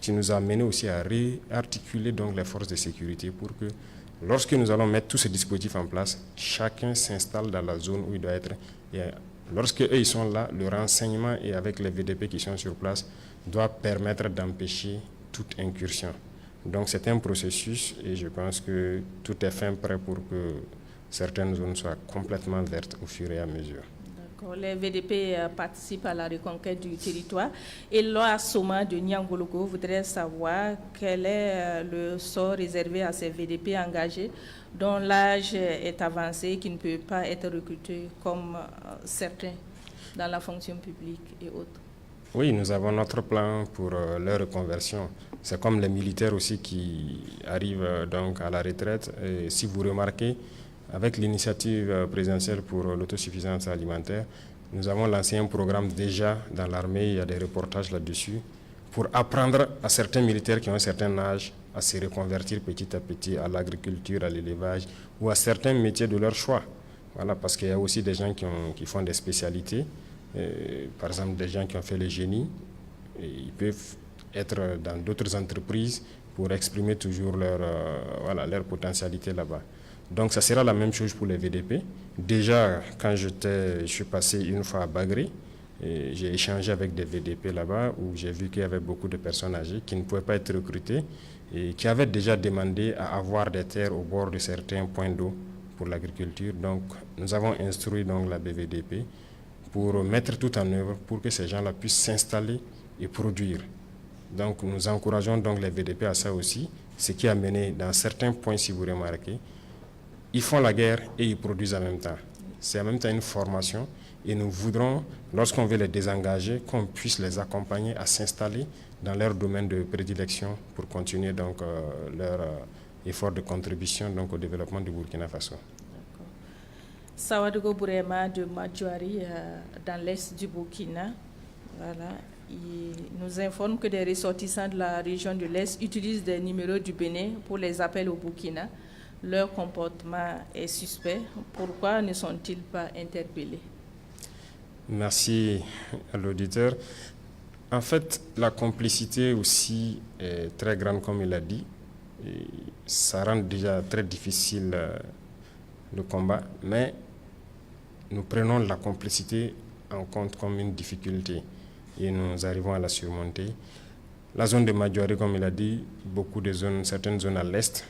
qui nous a mené aussi à réarticuler donc les forces de sécurité pour que lorsque nous allons mettre tous ces dispositifs en place, chacun s'installe dans la zone où il doit être. Et lorsque eux ils sont là, le renseignement et avec les VDP qui sont sur place doit permettre d'empêcher toute incursion. Donc c'est un processus et je pense que tout est fin prêt pour que certaines zones soient complètement vertes au fur et à mesure. Les VDP participent à la reconquête du territoire. Et Loa Soma de Nyangologo voudrait savoir quel est le sort réservé à ces VDP engagés dont l'âge est avancé et qui ne peut pas être recruté comme certains dans la fonction publique et autres. Oui, nous avons notre plan pour leur reconversion. C'est comme les militaires aussi qui arrivent donc à la retraite. Et si vous remarquez, avec l'initiative présidentielle pour l'autosuffisance alimentaire, nous avons lancé un programme déjà dans l'armée, il y a des reportages là-dessus, pour apprendre à certains militaires qui ont un certain âge à se reconvertir petit à petit à l'agriculture, à l'élevage ou à certains métiers de leur choix. Voilà, parce qu'il y a aussi des gens qui font des spécialités, par exemple des gens qui ont fait le génie, et ils peuvent être dans d'autres entreprises pour exprimer toujours leur potentialité là-bas. Donc ça sera la même chose pour les VDP. Déjà, quand je suis passé une fois à Bagré, j'ai échangé avec des VDP là-bas où j'ai vu qu'il y avait beaucoup de personnes âgées qui ne pouvaient pas être recrutées et qui avaient déjà demandé à avoir des terres au bord de certains points d'eau pour l'agriculture. Donc nous avons instruit donc la BVDP pour mettre tout en œuvre pour que ces gens-là puissent s'installer et produire. Donc nous encourageons donc les VDP à ça aussi, ce qui a mené dans certains points, si vous remarquez, ils font la guerre et ils produisent en même temps. C'est en même temps une formation et nous voudrons, lorsqu'on veut les désengager, qu'on puisse les accompagner à s'installer dans leur domaine de prédilection pour continuer donc leur effort de contribution donc, au développement du Burkina Faso. Sawadgo Bourema de Madjouari, dans l'est du Burkina, voilà, il nous informe que des ressortissants de la région de l'est utilisent des numéros du Bénin pour les appels au Burkina. Leur comportement est suspect. Pourquoi ne sont-ils pas interpellés? Merci à l'auditeur. En fait, la complicité aussi est très grande, comme il a dit. Et ça rend déjà très difficile le combat, mais nous prenons la complicité en compte comme une difficulté. et nous arrivons à la surmonter. La zone de Madjoari, comme il a dit, certaines zones à l'est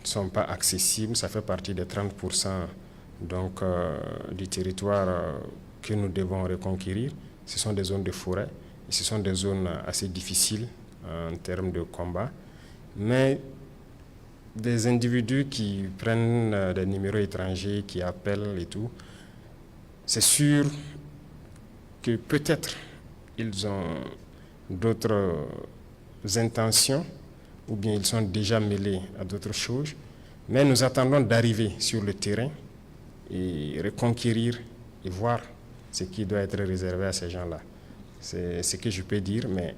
ne sont pas accessibles. Ça fait partie des 30% donc, du territoire que nous devons reconquérir. Ce sont des zones de forêt et ce sont des zones assez difficiles en termes de combat. Mais des individus qui prennent des numéros étrangers, qui appellent et tout, c'est sûr que peut-être ils ont d'autres intentions ou bien ils sont déjà mêlés à d'autres choses, mais nous attendons d'arriver sur le terrain et reconquérir et voir ce qui doit être réservé à ces gens-là. C'est ce que je peux dire, mais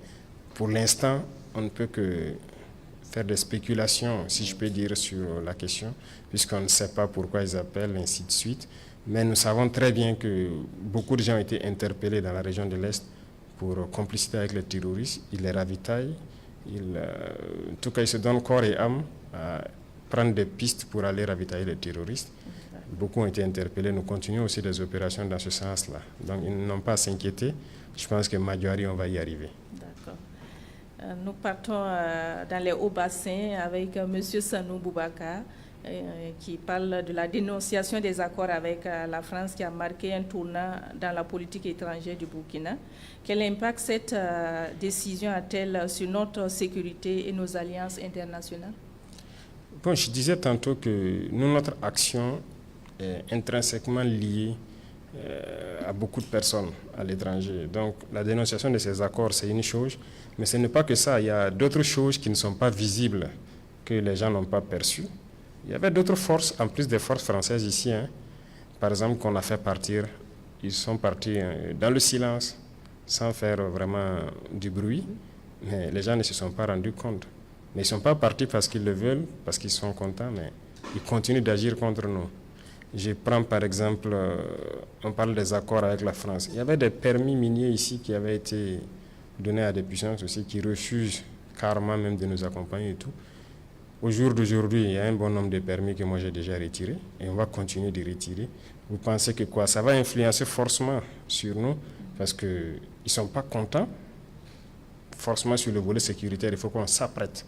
pour l'instant, on ne peut que faire des spéculations, si je peux dire, sur la question, puisqu'on ne sait pas pourquoi ils appellent, ainsi de suite. Mais nous savons très bien que beaucoup de gens ont été interpellés dans la région de l'Est pour complicité avec les terroristes. Ils les ravitaillent, en tout cas, ils se donnent corps et âme à prendre des pistes pour aller ravitailler les terroristes. Beaucoup ont été interpellés. Nous continuons aussi des opérations dans ce sens-là. Donc, ils n'ont pas à s'inquiéter. Je pense que Madjoari, on va y arriver. D'accord. Nous partons dans les hauts bassins avec M. Sanou Boubacar, qui parle de la dénonciation des accords avec la France qui a marqué un tournant dans la politique étrangère du Burkina. Quel impact cette décision a-t-elle sur notre sécurité et nos alliances internationales? Bon, je disais tantôt que notre action est intrinsèquement liée à beaucoup de personnes à l'étranger. Donc la dénonciation de ces accords, c'est une chose, mais ce n'est pas que ça. Il y a d'autres choses qui ne sont pas visibles, que les gens n'ont pas perçues. Il y avait d'autres forces, en plus des forces françaises ici, par exemple, qu'on a fait partir. Ils sont partis dans le silence, sans faire vraiment du bruit, mais les gens ne se sont pas rendus compte. Mais ils ne sont pas partis parce qu'ils le veulent, parce qu'ils sont contents, mais ils continuent d'agir contre nous. Je prends par exemple, on parle des accords avec la France. Il y avait des permis miniers ici qui avaient été donnés à des puissances aussi qui refusent carrément même de nous accompagner et tout. Au jour d'aujourd'hui, il y a un bon nombre de permis que moi j'ai déjà retirés et on va continuer de retirer. Vous pensez que quoi? Ça va influencer forcément sur nous parce qu'ils ne sont pas contents. Forcément sur le volet sécuritaire, il faut qu'on s'apprête.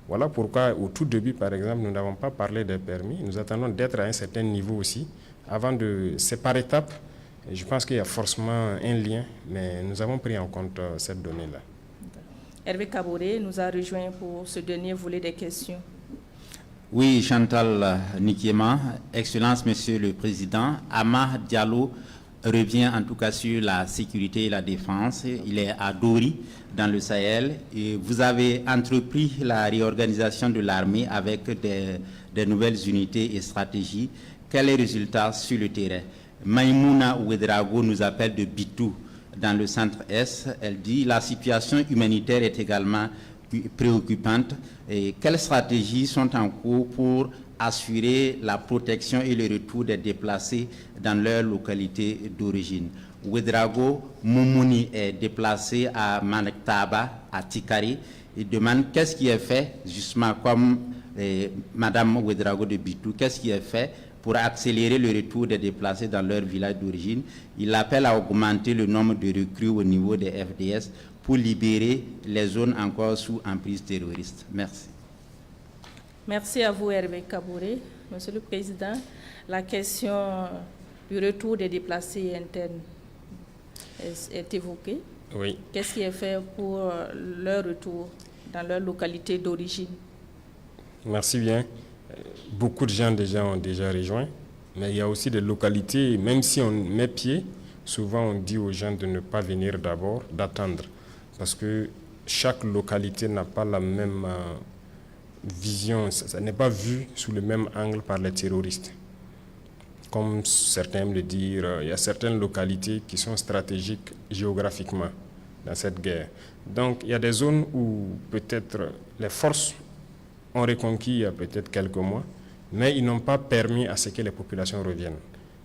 Voilà pourquoi, au tout début, par exemple, nous n'avons pas parlé des permis. Nous attendons d'être à un certain niveau aussi, avant de... C'est par étapes. Et je pense qu'il y a forcément un lien, mais nous avons pris en compte cette donnée-là. Hervé Kaboré nous a rejoint pour ce dernier volet des questions. Oui, Chantal Nikiema, Excellence, Monsieur le Président, Ama Diallo revient en tout cas sur la sécurité et la défense. Il est à Dori, dans le Sahel. Et vous avez entrepris la réorganisation de l'armée avec des nouvelles unités et stratégies. Quel est le résultat sur le terrain? Maïmouna Ouedraogo nous appelle de Bitou, dans le centre-est. Elle dit « La situation humanitaire est également préoccupante. Et quelles stratégies sont en cours pour assurer la protection et le retour des déplacés dans leur localité d'origine? » Ouedraogo Moumouni est déplacé à Manektaba, à Tikari, et demande qu'est-ce qui est fait, justement comme Madame Ouedraogo de Bitou, qu'est-ce qui est fait pour accélérer le retour des déplacés dans leur village d'origine. Il appelle à augmenter le nombre de recrues au niveau des FDS pour libérer les zones encore sous emprise terroriste. Merci. Merci à vous, Hervé Kaboré. Monsieur le Président, la question du retour des déplacés internes est évoquée. Oui. Qu'est-ce qui est fait pour leur retour dans leur localité d'origine? Merci bien. Beaucoup de gens déjà ont déjà rejoint, mais il y a aussi des localités, même si on met pied, souvent on dit aux gens de ne pas venir d'abord, d'attendre, parce que chaque localité n'a pas la même vision, ça n'est pas vu sous le même angle par les terroristes. Comme certains aiment le dire, il y a certaines localités qui sont stratégiques géographiquement dans cette guerre. Donc il y a des zones où peut-être les forces ont reconquis il y a peut-être quelques mois, mais ils n'ont pas permis à ce que les populations reviennent.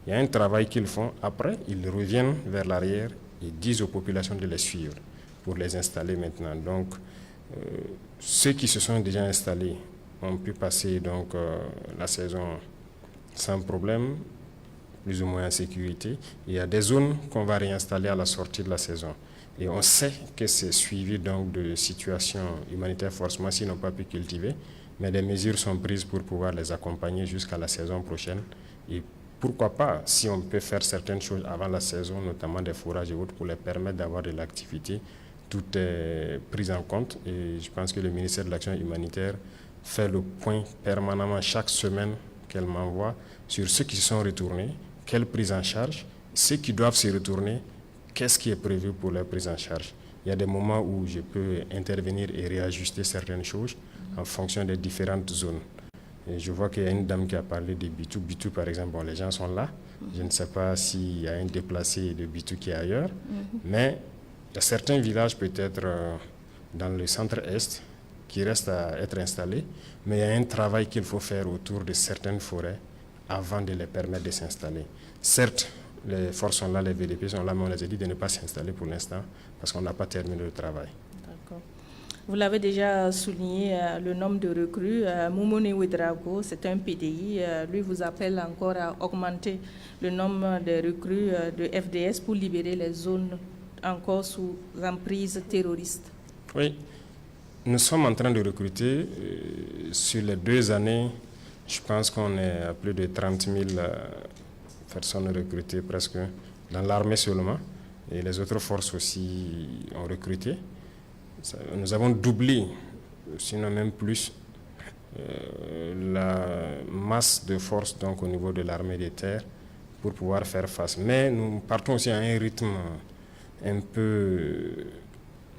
Il y a un travail qu'ils font. Après, ils reviennent vers l'arrière et disent aux populations de les suivre pour les installer maintenant. Donc, ceux qui se sont déjà installés ont pu passer donc, la saison sans problème, plus ou moins en sécurité. Il y a des zones qu'on va réinstaller à la sortie de la saison. Et on sait que c'est suivi donc de situations humanitaires forcément s'ils n'ont pas pu cultiver, mais des mesures sont prises pour pouvoir les accompagner jusqu'à la saison prochaine. Et pourquoi pas, si on peut faire certaines choses avant la saison, notamment des fourrages et autres, pour les permettre d'avoir de l'activité, tout est pris en compte. Et je pense que le ministère de l'Action humanitaire fait le point permanemment chaque semaine qu'elle m'envoie sur ceux qui se sont retournés, quelle prise en charge, ceux qui doivent se retourner, qu'est-ce qui est prévu pour leur prise en charge. Il y a des moments où je peux intervenir et réajuster certaines choses en fonction des différentes zones. Et je vois qu'il y a une dame qui a parlé de Bitou. Bitou, par exemple, bon, les gens sont là. Je ne sais pas s'il y a un déplacé de Bitou qui est ailleurs, mais il y a certains villages, peut-être dans le centre-est, qui restent à être installés, mais il y a un travail qu'il faut faire autour de certaines forêts avant de les permettre de s'installer. Certes, les forces sont là, les VDP sont là, mais on les a dit de ne pas s'installer pour l'instant parce qu'on n'a pas terminé le travail. D'accord. Vous l'avez déjà souligné, le nombre de recrues. Moumouni Ouedraogo, c'est un PDI. Lui vous appelle encore à augmenter le nombre de recrues de FDS pour libérer les zones encore sous emprise terroriste. Oui, nous sommes en train de recruter. Sur les 2 années, je pense qu'on est à plus de 30 000 personnes recrutées presque dans l'armée seulement. Et les autres forces aussi ont recruté. Nous avons doublé, sinon même plus, la masse de forces donc, au niveau de l'armée des terres pour pouvoir faire face. Mais nous partons aussi à un rythme un peu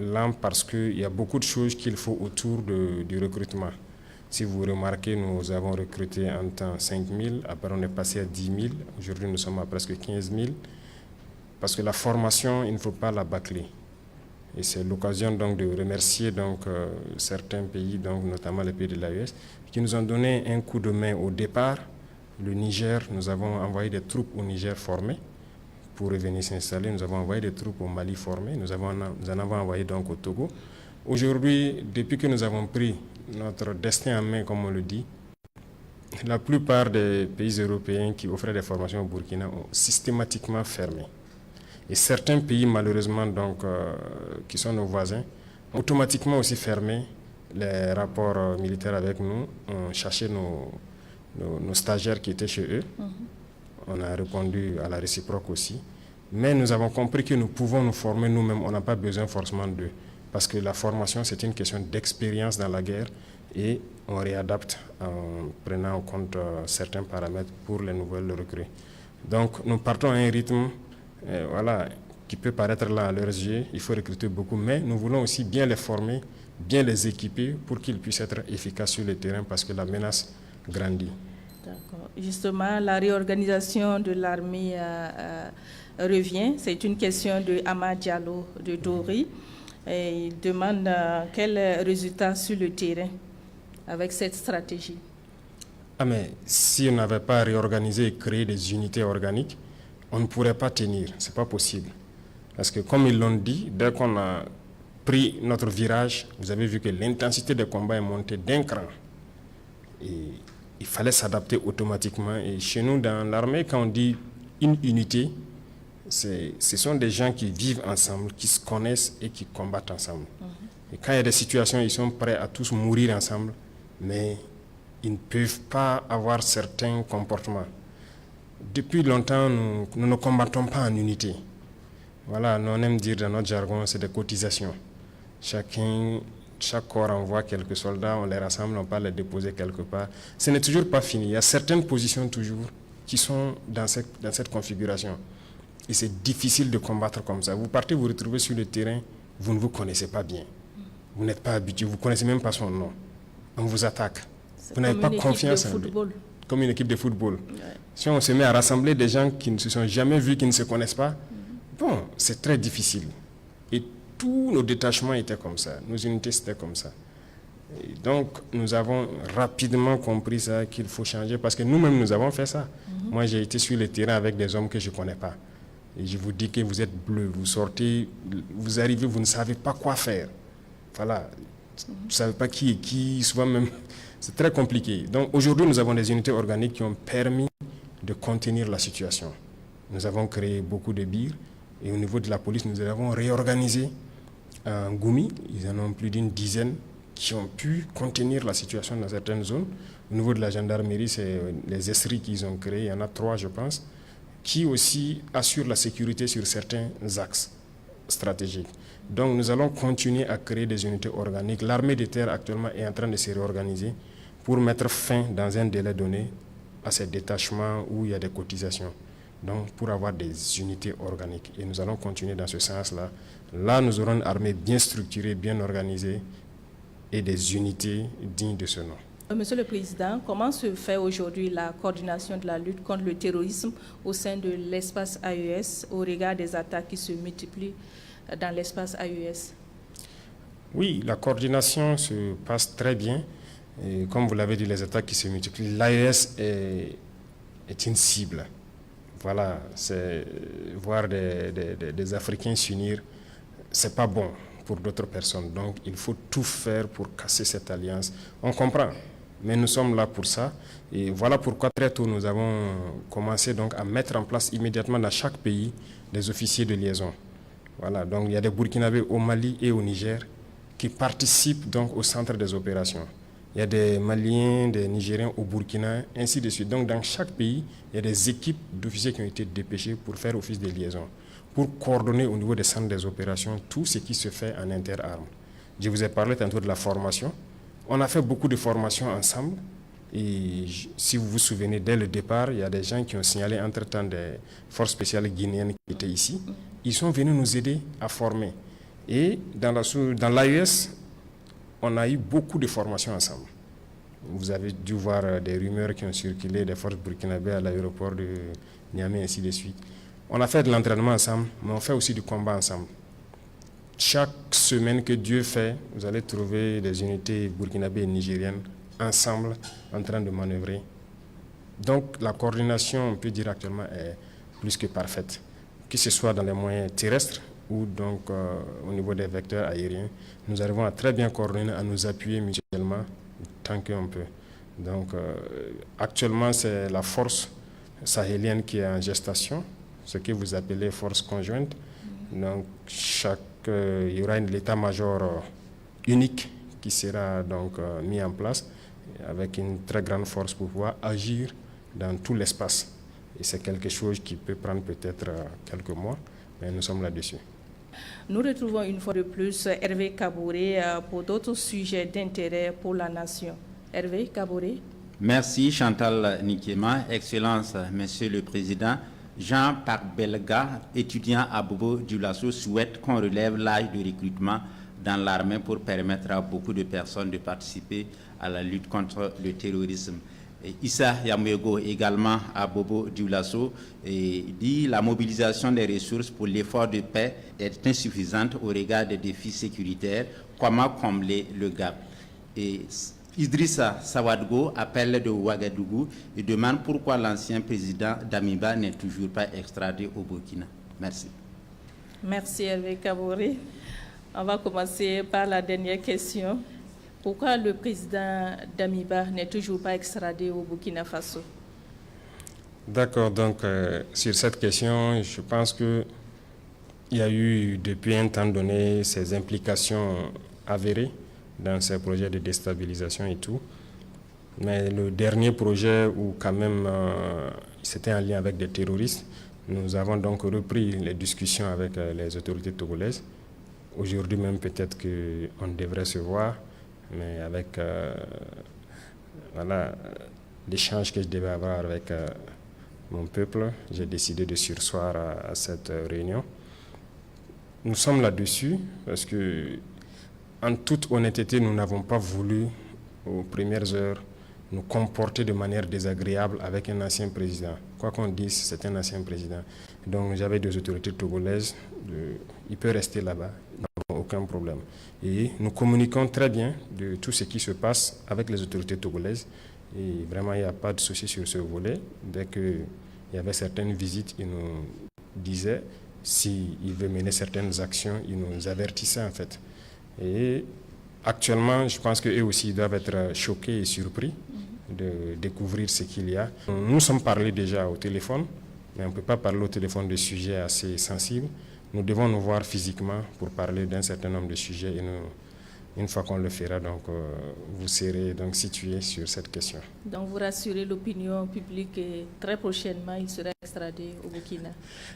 lent parce qu'il y a beaucoup de choses qu'il faut autour du recrutement. Si vous remarquez, nous avons recruté en temps 5 000, après on est passé à 10 000, aujourd'hui nous sommes à presque 15 000, parce que la formation, il ne faut pas la bâcler. Et c'est l'occasion donc de remercier donc, certains pays, donc, notamment les pays de l'AES, qui nous ont donné un coup de main au départ. Le Niger, nous avons envoyé des troupes au Niger formées pour revenir s'installer. Nous avons envoyé des troupes au Mali formées. Nous en avons envoyé donc au Togo. Aujourd'hui, depuis que nous avons pris notre destin en main, comme on le dit, la plupart des pays européens qui offraient des formations au Burkina ont systématiquement fermé. Et certains pays, malheureusement, donc, qui sont nos voisins, ont automatiquement aussi fermé les rapports militaires avec nous, ont cherché nos stagiaires qui étaient chez eux. On a répondu à la réciproque aussi. Mais nous avons compris que nous pouvons nous former nous-mêmes, on n'a pas besoin forcément d'eux. Parce que la formation, c'est une question d'expérience dans la guerre et on réadapte en prenant en compte certains paramètres pour les nouvelles recrues. Donc, nous partons à un rythme qui peut paraître là à leurs yeux. Il faut recruter beaucoup, mais nous voulons aussi bien les former, bien les équiper pour qu'ils puissent être efficaces sur le terrain parce que la menace grandit. D'accord. Justement, la réorganisation de l'armée revient. C'est une question de Amad Diallo de Dori. Et il demande quels résultats sur le terrain avec cette stratégie. Mais si on n'avait pas réorganisé et créé des unités organiques, on ne pourrait pas tenir. Ce n'est pas possible. Parce que comme ils l'ont dit, dès qu'on a pris notre virage, vous avez vu que l'intensité des combats est montée d'un cran. Et il fallait s'adapter automatiquement. Et chez nous, dans l'armée, quand on dit une unité, ce sont des gens qui vivent ensemble, qui se connaissent et qui combattent ensemble. Et quand il y a des situations, ils sont prêts à tous mourir ensemble, mais ils ne peuvent pas avoir certains comportements. Depuis longtemps, nous ne combattons pas en unité. Voilà, nous on aime dire dans notre jargon, c'est des cotisations. Chaque corps envoie quelques soldats, on les rassemble, on part les déposer quelque part. Ce n'est toujours pas fini. Il y a certaines positions toujours qui sont dans cette configuration. Et c'est difficile de combattre comme ça. Vous partez, vous retrouvez sur le terrain, vous ne vous connaissez pas bien. Vous n'êtes pas habitué, vous ne connaissez même pas son nom. On vous attaque. Vous n'avez pas confiance en lui. Comme une équipe de football. Ouais. Si on se met à rassembler des gens qui ne se sont jamais vus, qui ne se connaissent pas, bon, c'est très difficile. Et tous nos détachements étaient comme ça. Nos unités, c'était comme ça. Et donc, nous avons rapidement compris ça, qu'il faut changer, parce que nous-mêmes, nous avons fait ça. Moi, j'ai été sur le terrain avec des hommes que je ne connais pas. Et je vous dis que vous êtes bleu, vous sortez, vous arrivez, vous ne savez pas quoi faire. Voilà. Vous ne savez pas qui est qui, souvent même, c'est très compliqué. Donc aujourd'hui, nous avons des unités organiques qui ont permis de contenir la situation. Nous avons créé beaucoup de BIR Et au niveau de la police, nous avons réorganisé en Goumi. Ils en ont plus d'une dizaine qui ont pu contenir la situation dans certaines zones. Au niveau de la gendarmerie, c'est les esprits qu'ils ont créés, il y en a 3 je pense, qui aussi assurent la sécurité sur certains axes stratégiques. Donc nous allons continuer à créer des unités organiques. L'armée de terre actuellement est en train de se réorganiser pour mettre fin dans un délai donné à ces détachements où il y a des cotisations. Donc pour avoir des unités organiques. Et nous allons continuer dans ce sens-là. Là, nous aurons une armée bien structurée, bien organisée et des unités dignes de ce nom. Monsieur le Président, comment se fait aujourd'hui la coordination de la lutte contre le terrorisme au sein de l'espace AES au regard des attaques qui se multiplient dans l'espace AES? Oui, la coordination se passe très bien. Et comme vous l'avez dit, les attaques qui se multiplient, l'AES est une cible. Voilà, c'est voir des Africains s'unir, c'est pas bon pour d'autres personnes. Donc, il faut tout faire pour casser cette alliance. On comprend, mais nous sommes là pour ça. Et voilà pourquoi très tôt, nous avons commencé donc à mettre en place immédiatement dans chaque pays des officiers de liaison. Voilà, donc il y a des Burkinabés au Mali et au Niger qui participent donc au centre des opérations. Il y a des Maliens, des Nigériens au Burkina, ainsi de suite. Donc dans chaque pays, il y a des équipes d'officiers qui ont été dépêchés pour faire office de liaison, pour coordonner au niveau des centres des opérations tout ce qui se fait en interarmes. Je vous ai parlé tantôt de la formation. On a fait beaucoup de formations ensemble. Et si vous vous souvenez, dès le départ, il y a des gens qui ont signalé entre-temps des forces spéciales guinéennes qui étaient ici. Ils sont venus nous aider à former. Et dans l'AES, on a eu beaucoup de formations ensemble. Vous avez dû voir des rumeurs qui ont circulé des forces burkinabées à l'aéroport de Niamey, ainsi de suite. On a fait de l'entraînement ensemble, mais on fait aussi du combat ensemble. Chaque semaine que Dieu fait, vous allez trouver des unités burkinabées et nigériennes ensemble en train de manœuvrer. Donc la coordination, on peut dire actuellement, est plus que parfaite, que ce soit dans les moyens terrestres ou donc au niveau des vecteurs aériens. Nous arrivons à très bien coordonner, à nous appuyer mutuellement tant qu'on peut. Donc actuellement, c'est la force sahélienne qui est en gestation, ce que vous appelez force conjointe. Donc il y aura l'état-major unique qui sera donc mis en place avec une très grande force pour pouvoir agir dans tout l'espace. Et c'est quelque chose qui peut prendre peut-être quelques mois, mais nous sommes là-dessus. Nous retrouvons une fois de plus Hervé Kaboré pour d'autres sujets d'intérêt pour la nation. Hervé Kaboré. Merci Chantal Nikema. Excellence, Monsieur le Président. Jean-Parc Belga, étudiant à Bobo Dioulasso, souhaite qu'on relève l'âge de recrutement dans l'armée pour permettre à beaucoup de personnes de participer à la lutte contre le terrorisme. Et Issa Yamouego, également à Bobo Dioulasso, dit la mobilisation des ressources pour l'effort de paix est insuffisante au regard des défis sécuritaires. Comment combler le gap? Et Idrissa Sawadgo appelle de Ouagadougou et demande pourquoi l'ancien président Damiba n'est toujours pas extradé au Burkina. Merci. Merci Hervé Kaboré. On va commencer par la dernière question. Pourquoi le président Damiba n'est toujours pas extradé au Burkina Faso? D'accord, donc sur cette question, je pense qu'il y a eu depuis un temps donné ces implications avérées dans ces projets de déstabilisation et tout. Mais le dernier projet où quand même c'était en lien avec des terroristes, nous avons donc repris les discussions avec les autorités togolaises. Aujourd'hui même peut-être qu'on devrait se voir, mais avec l'échange que je devais avoir avec mon peuple, j'ai décidé de surseoir à cette réunion. Nous sommes là-dessus parce que, en toute honnêteté, nous n'avons pas voulu, aux premières heures, nous comporter de manière désagréable avec un ancien président. Quoi qu'on dise, c'est un ancien président. Donc j'avais des autorités togolaises, il peut rester là-bas, aucun problème. Et nous communiquons très bien de tout ce qui se passe avec les autorités togolaises. Et vraiment, il n'y a pas de souci sur ce volet. Dès qu'il y avait certaines visites, ils nous disaient s'ils veulent mener certaines actions, ils nous avertissaient en fait. Et actuellement, je pense qu'eux aussi doivent être choqués et surpris de découvrir ce qu'il y a. Nous sommes parlé déjà au téléphone mais on ne peut pas parler au téléphone de sujets assez sensibles. Nous devons nous voir physiquement pour parler d'un certain nombre de sujets et une fois qu'on le fera, donc, vous serez donc situé sur cette question. Donc vous rassurez l'opinion publique et très prochainement, il sera extradé au Burkina.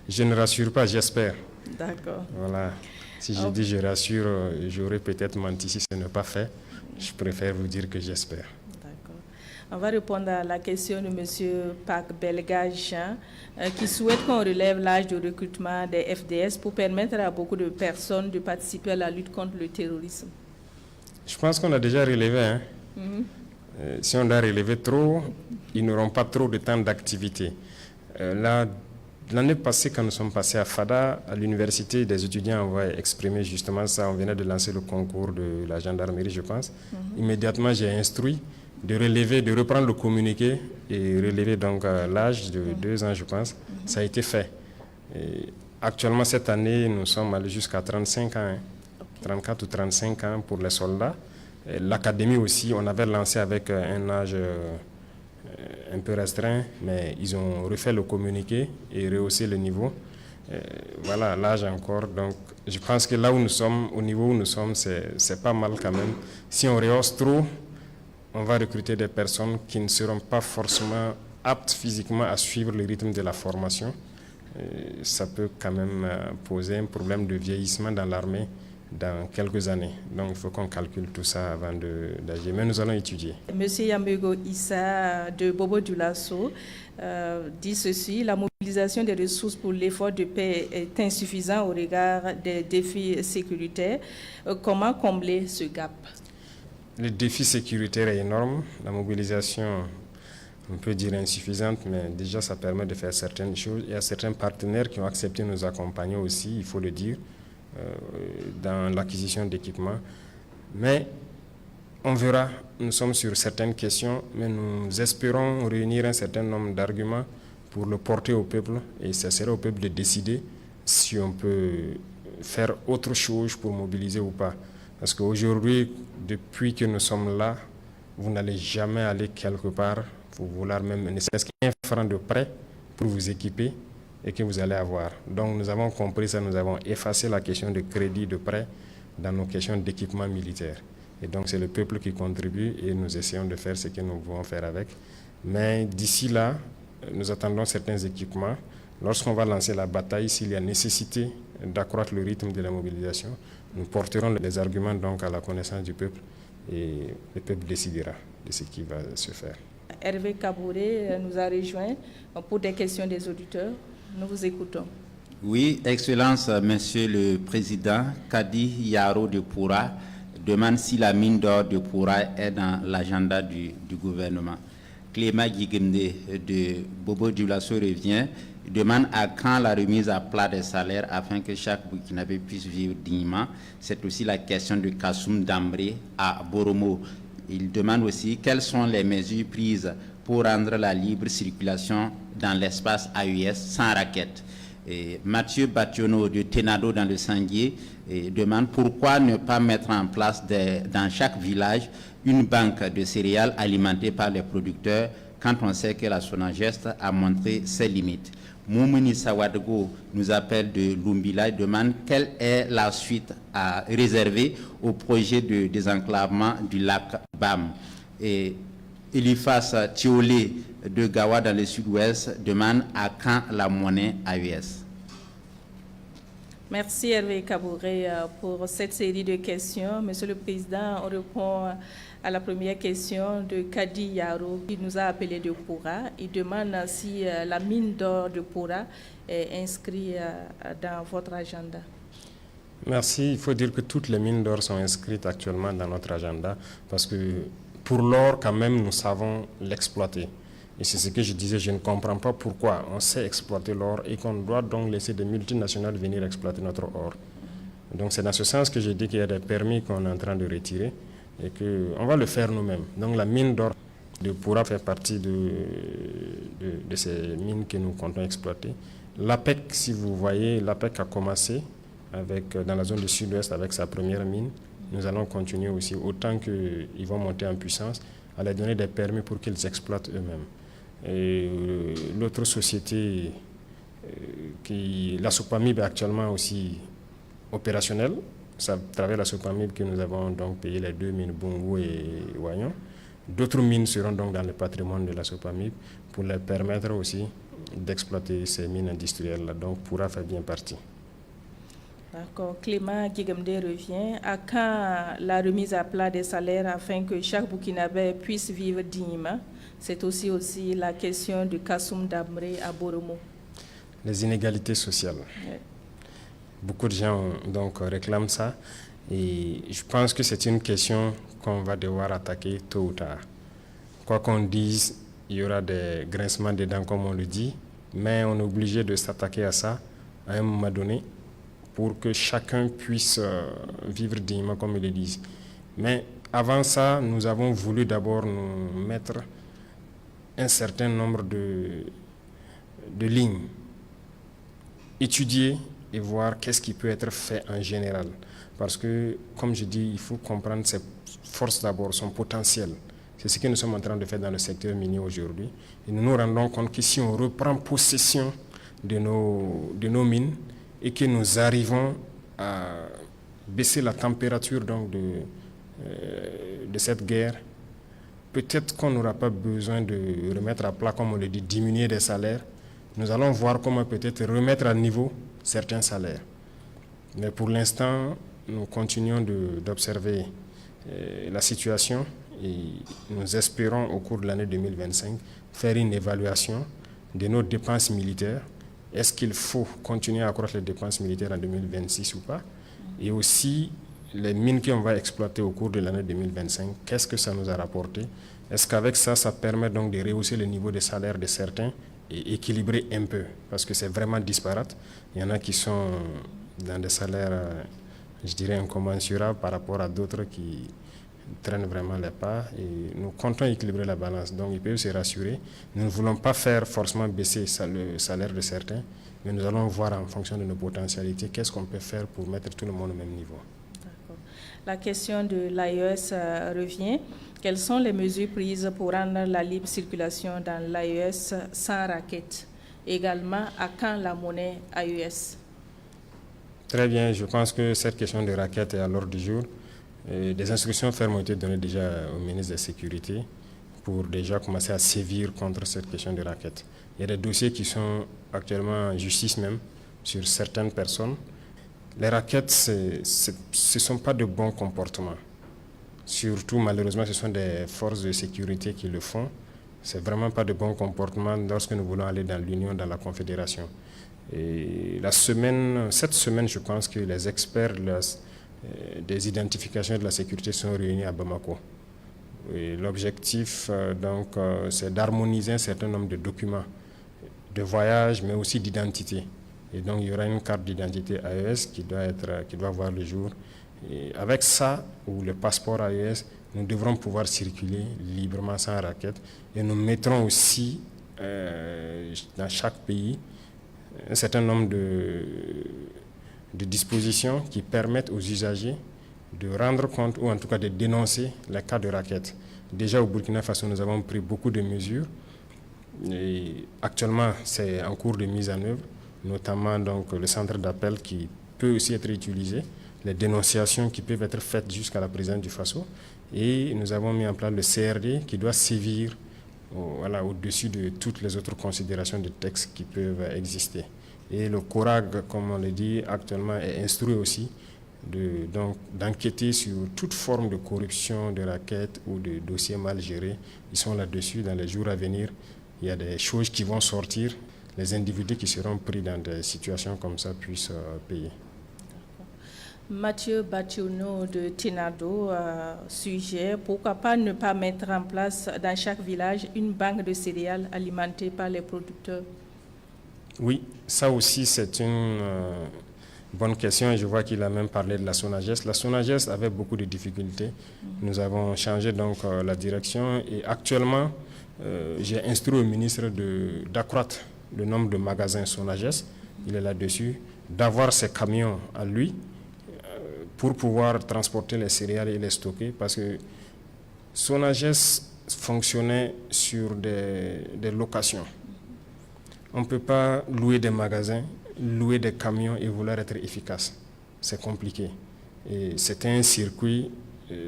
Je ne rassure pas, j'espère. D'accord. Voilà. Si je dis je rassure, j'aurais peut-être menti si ce n'est pas fait. Je préfère vous dire que j'espère. D'accord. On va répondre à la question de M. Pac Belgage, qui souhaite qu'on relève l'âge de recrutement des FDS pour permettre à beaucoup de personnes de participer à la lutte contre le terrorisme. Je pense qu'on a déjà relevé. Hein. Si on doit relever trop, ils n'auront pas trop de temps d'activité. L'année passée, quand nous sommes passés à Fada, à l'université, des étudiants ont exprimé justement ça. On venait de lancer le concours de la gendarmerie, je pense. Immédiatement, j'ai instruit de relever, de reprendre le communiqué et relever donc l'âge de 2 ans, je pense. Ça a été fait. Et actuellement, cette année, nous sommes allés jusqu'à 35 ans. Hein. 34 ou 35 ans pour les soldats. L'académie aussi, on avait lancé avec un âge un peu restreint, mais ils ont refait le communiqué et rehaussé le niveau. Voilà, l'âge encore. Donc, je pense que là où nous sommes, au niveau où nous sommes, c'est pas mal quand même. Si on rehausse trop, on va recruter des personnes qui ne seront pas forcément aptes physiquement à suivre le rythme de la formation. Ça peut quand même poser un problème de vieillissement dans l'armée dans quelques années. Donc, il faut qu'on calcule tout ça avant d'agir. Mais nous allons étudier. Monsieur Yambego Issa de Bobo Dioulasso dit ceci: la mobilisation des ressources pour l'effort de paix est insuffisante au regard des défis sécuritaires. Comment combler ce gap? Le défi sécuritaire est énorme. La mobilisation, on peut dire insuffisante, mais déjà ça permet de faire certaines choses. Il y a certains partenaires qui ont accepté de nous accompagner aussi, il faut le dire, dans l'acquisition d'équipements. Mais on verra, nous sommes sur certaines questions, mais nous espérons réunir un certain nombre d'arguments pour le porter au peuple, et ce sera au peuple de décider si on peut faire autre chose pour mobiliser ou pas. Parce qu'aujourd'hui, depuis que nous sommes là, vous n'allez jamais aller quelque part pour vouloir même, ne serait-ce qu'un franc de prêt pour vous équiper et que vous allez avoir. Donc nous avons compris ça, nous avons effacé la question de crédit, de prêt dans nos questions d'équipement militaire. Et donc c'est le peuple qui contribue et nous essayons de faire ce que nous pouvons faire avec. Mais d'ici là, nous attendons certains équipements. Lorsqu'on va lancer la bataille, s'il y a nécessité d'accroître le rythme de la mobilisation, nous porterons les arguments donc à la connaissance du peuple et le peuple décidera de ce qui va se faire. Hervé Kabouré nous a rejoint pour des questions des auditeurs. Nous vous écoutons. Oui, Excellence, Monsieur le Président, Kadi Yaro de Poura demande si la mine d'or de Poura est dans l'agenda du gouvernement. Clément Guigemde de Bobo Dioulasso revient, demande à quand la remise à plat des salaires afin que chaque Burkinabé puisse vivre dignement. C'est aussi la question de Kassoum Dambré à Boromo. Il demande aussi quelles sont les mesures prises pour rendre la libre circulation dans l'espace AES sans raquette. Et Mathieu Bationo de Tenado dans le Sanguier demande pourquoi ne pas mettre en place dans chaque village une banque de céréales alimentée par les producteurs quand on sait que la Sonagest a montré ses limites. Moumouni Sawadego nous appelle de Lumbila et demande quelle est la suite à réserver au projet de désenclavement du lac Bam. Et Elifas Thiolé de Gawa dans le sud-ouest demande à quand la monnaie AES. Merci Hervé Kabouré pour cette série de questions. Monsieur le Président, on répond à la première question de Kadi Yaro qui nous a appelé de Poura. Il demande si la mine d'or de Poura est inscrite dans votre agenda. Merci. Il faut dire que toutes les mines d'or sont inscrites actuellement dans notre agenda parce que pour l'or, quand même, nous savons l'exploiter. Et c'est ce que je disais, je ne comprends pas pourquoi on sait exploiter l'or et qu'on doit donc laisser des multinationales venir exploiter notre or. Donc c'est dans ce sens que je dis qu'il y a des permis qu'on est en train de retirer et qu'on va le faire nous-mêmes. Donc la mine d'or de Poura fait partie de ces mines que nous comptons exploiter. L'APEC, si vous voyez, l'APEC a commencé dans la zone du sud-ouest avec sa première mine. Nous allons continuer aussi, autant qu'ils vont monter en puissance, à leur donner des permis pour qu'ils exploitent eux-mêmes. Et l'autre société La SOPAMIB est actuellement aussi opérationnelle. C'est à travers la SOPAMIB que nous avons donc payé les 2 mines Bungu et Wayon. D'autres mines seront donc dans le patrimoine de la SOPAMIB pour leur permettre aussi d'exploiter ces mines industrielles-là. Donc, pourra faire bien partie. D'accord. Clément Guigamde revient. À quand la remise à plat des salaires afin que chaque Burkinabé puisse vivre dignement? C'est aussi la question de Kassoum Damré à Boromo. Les inégalités sociales. Ouais. Beaucoup de gens donc réclament ça. Et je pense que c'est une question qu'on va devoir attaquer tôt ou tard. Quoi qu'on dise, il y aura des grincements des dents, comme on le dit, mais on est obligé de s'attaquer à ça à un moment donné pour que chacun puisse vivre dignement, comme ils le disent. Mais avant ça, nous avons voulu d'abord nous mettre un certain nombre de lignes, étudier et voir qu'est-ce qui peut être fait en général. Parce que, comme je dis, il faut comprendre ses forces d'abord, son potentiel. C'est ce que nous sommes en train de faire dans le secteur minier aujourd'hui. Et nous nous rendons compte que si on reprend possession de nos mines et que nous arrivons à baisser la température donc de cette guerre, peut-être qu'on n'aura pas besoin de remettre à plat, comme on le dit, diminuer des salaires. Nous allons voir comment peut-être remettre à niveau certains salaires. Mais pour l'instant, nous continuons d'observer la situation et nous espérons au cours de l'année 2025 faire une évaluation de nos dépenses militaires. Est-ce qu'il faut continuer à accroître les dépenses militaires en 2026 ou pas? Et aussi les mines qu'on va exploiter au cours de l'année 2025, qu'est-ce que ça nous a rapporté? Est-ce qu'avec ça, ça permet donc de rehausser le niveau de salaire de certains et équilibrer un peu? Parce que c'est vraiment disparate. Il y en a qui sont dans des salaires, je dirais, incommensurables par rapport à d'autres qui traînent vraiment les pas. Et nous comptons équilibrer la balance. Donc, ils peuvent se rassurer. Nous ne voulons pas faire forcément baisser le salaire de certains, mais nous allons voir en fonction de nos potentialités qu'est-ce qu'on peut faire pour mettre tout le monde au même niveau. D'accord. La question de l'AES revient. Quelles sont les mesures prises pour rendre la libre circulation dans l'AES sans raquette? Également, à quand la monnaie AES? Très bien, je pense que cette question de raquette est à l'ordre du jour. Des instructions fermes ont été données déjà au ministre de la Sécurité pour déjà commencer à sévir contre cette question de raquette. Il y a des dossiers qui sont actuellement en justice même sur certaines personnes. Les raquettes, ce ne sont pas de bons comportements. Surtout, malheureusement, ce sont des forces de sécurité qui le font. Ce n'est vraiment pas de bons comportements lorsque nous voulons aller dans l'Union, dans la Confédération. Et cette semaine, je pense que les experts des identifications de la sécurité sont réunis à Bamako. L'objectif, c'est d'harmoniser un certain nombre de documents de voyage, mais aussi d'identité. Et donc, il y aura une carte d'identité AES qui doit voir le jour. Et avec ça, ou le passeport AES, nous devrons pouvoir circuler librement sans raquette. Et nous mettrons aussi dans chaque pays un certain nombre de dispositions qui permettent aux usagers de rendre compte ou en tout cas de dénoncer les cas de raquettes. Déjà au Burkina Faso, nous avons pris beaucoup de mesures. Et actuellement, c'est en cours de mise en œuvre, notamment donc, le centre d'appel qui peut aussi être utilisé, les dénonciations qui peuvent être faites jusqu'à la présidence du Faso. Et nous avons mis en place le CRD qui doit sévir au-dessus de toutes les autres considérations de textes qui peuvent exister. Et le CORAG, comme on le dit actuellement, est instruit aussi d'enquêter sur toute forme de corruption, de raquettes ou de dossiers mal gérés. Ils sont là-dessus dans les jours à venir. Il y a des choses qui vont sortir. Les individus qui seront pris dans des situations comme ça puissent payer. Mathieu Bationo de Tinado, sujet, pourquoi pas ne pas mettre en place dans chaque village une banque de céréales alimentée par les producteurs? Oui, ça aussi c'est une bonne question. Je vois qu'il a même parlé de la SONAGES. La SONAGES avait beaucoup de difficultés. Nous avons changé donc la direction et actuellement j'ai instruit au ministre d'accroître le nombre de magasins SONAGES. Il est là-dessus, d'avoir ses camions à lui pour pouvoir transporter les céréales et les stocker parce que SONAGES fonctionnait sur des locations. On ne peut pas louer des magasins, louer des camions et vouloir être efficace. C'est compliqué. Et c'était un circuit,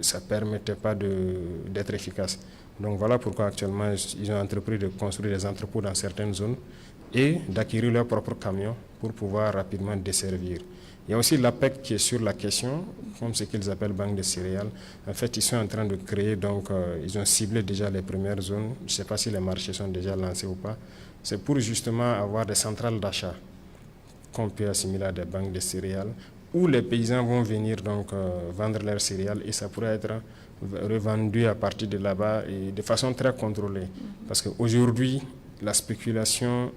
ça ne permettait pas d'être efficace. Donc voilà pourquoi actuellement ils ont entrepris de construire des entrepôts dans certaines zones et d'acquérir leurs propres camions pour pouvoir rapidement desservir. Il y a aussi l'APEC qui est sur la question, comme ce qu'ils appellent banque de céréales. En fait, ils sont en train de créer, donc ils ont ciblé déjà les premières zones. Je ne sais pas si les marchés sont déjà lancés ou pas. C'est pour justement avoir des centrales d'achat qu'on peut assimiler à des banques de céréales où les paysans vont venir donc vendre leurs céréales et ça pourrait être revendu à partir de là-bas et de façon très contrôlée. Parce qu'aujourd'hui, la spéculation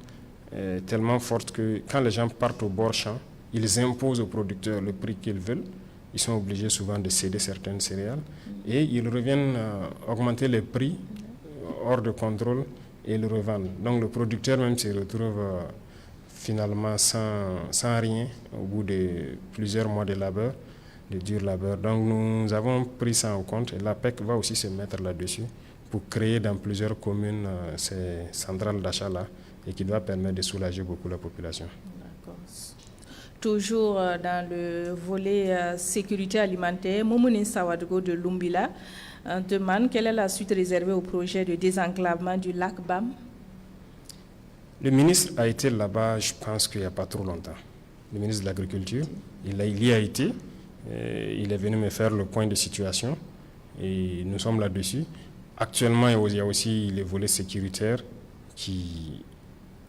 est tellement forte que quand les gens partent au bord champ, ils imposent aux producteurs le prix qu'ils veulent. Ils sont obligés souvent de céder certaines céréales et ils reviennent augmenter les prix hors de contrôle et le revendent. Donc le producteur même se retrouve finalement sans rien au bout de plusieurs mois de labeur, de dur labeur. Donc nous avons pris ça en compte et l'APEC va aussi se mettre là-dessus pour créer dans plusieurs communes ces centrales d'achat-là et qui doit permettre de soulager beaucoup la population. Toujours dans le volet sécurité alimentaire, Moumouni Sawadgo de Lumbila demande quelle est la suite réservée au projet de désenclavement du lac Bam. Le ministre a été là-bas, je pense qu'il n'y a pas trop longtemps. Le ministre de l'Agriculture, il y a été. Il est venu me faire le point de situation et nous sommes là-dessus. Actuellement, il y a aussi les volets sécuritaires qui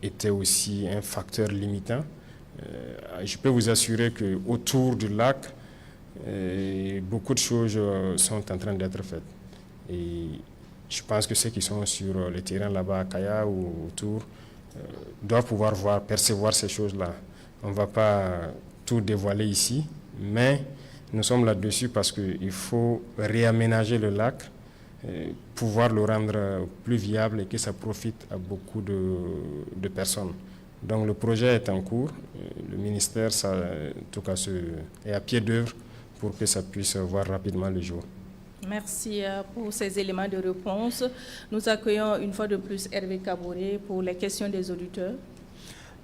étaient aussi un facteur limitant. Je peux vous assurer qu'autour du lac, beaucoup de choses sont en train d'être faites. Et je pense que ceux qui sont sur le terrain là-bas à Kaya ou autour doivent pouvoir percevoir ces choses-là. On ne va pas tout dévoiler ici, mais nous sommes là-dessus parce qu'il faut réaménager le lac, pouvoir le rendre plus viable et que ça profite à beaucoup de personnes. Donc le projet est en cours, le ministère en tout cas, est à pied d'œuvre pour que ça puisse voir rapidement le jour. Merci pour ces éléments de réponse. Nous accueillons une fois de plus Hervé Kaboré pour les questions des auditeurs.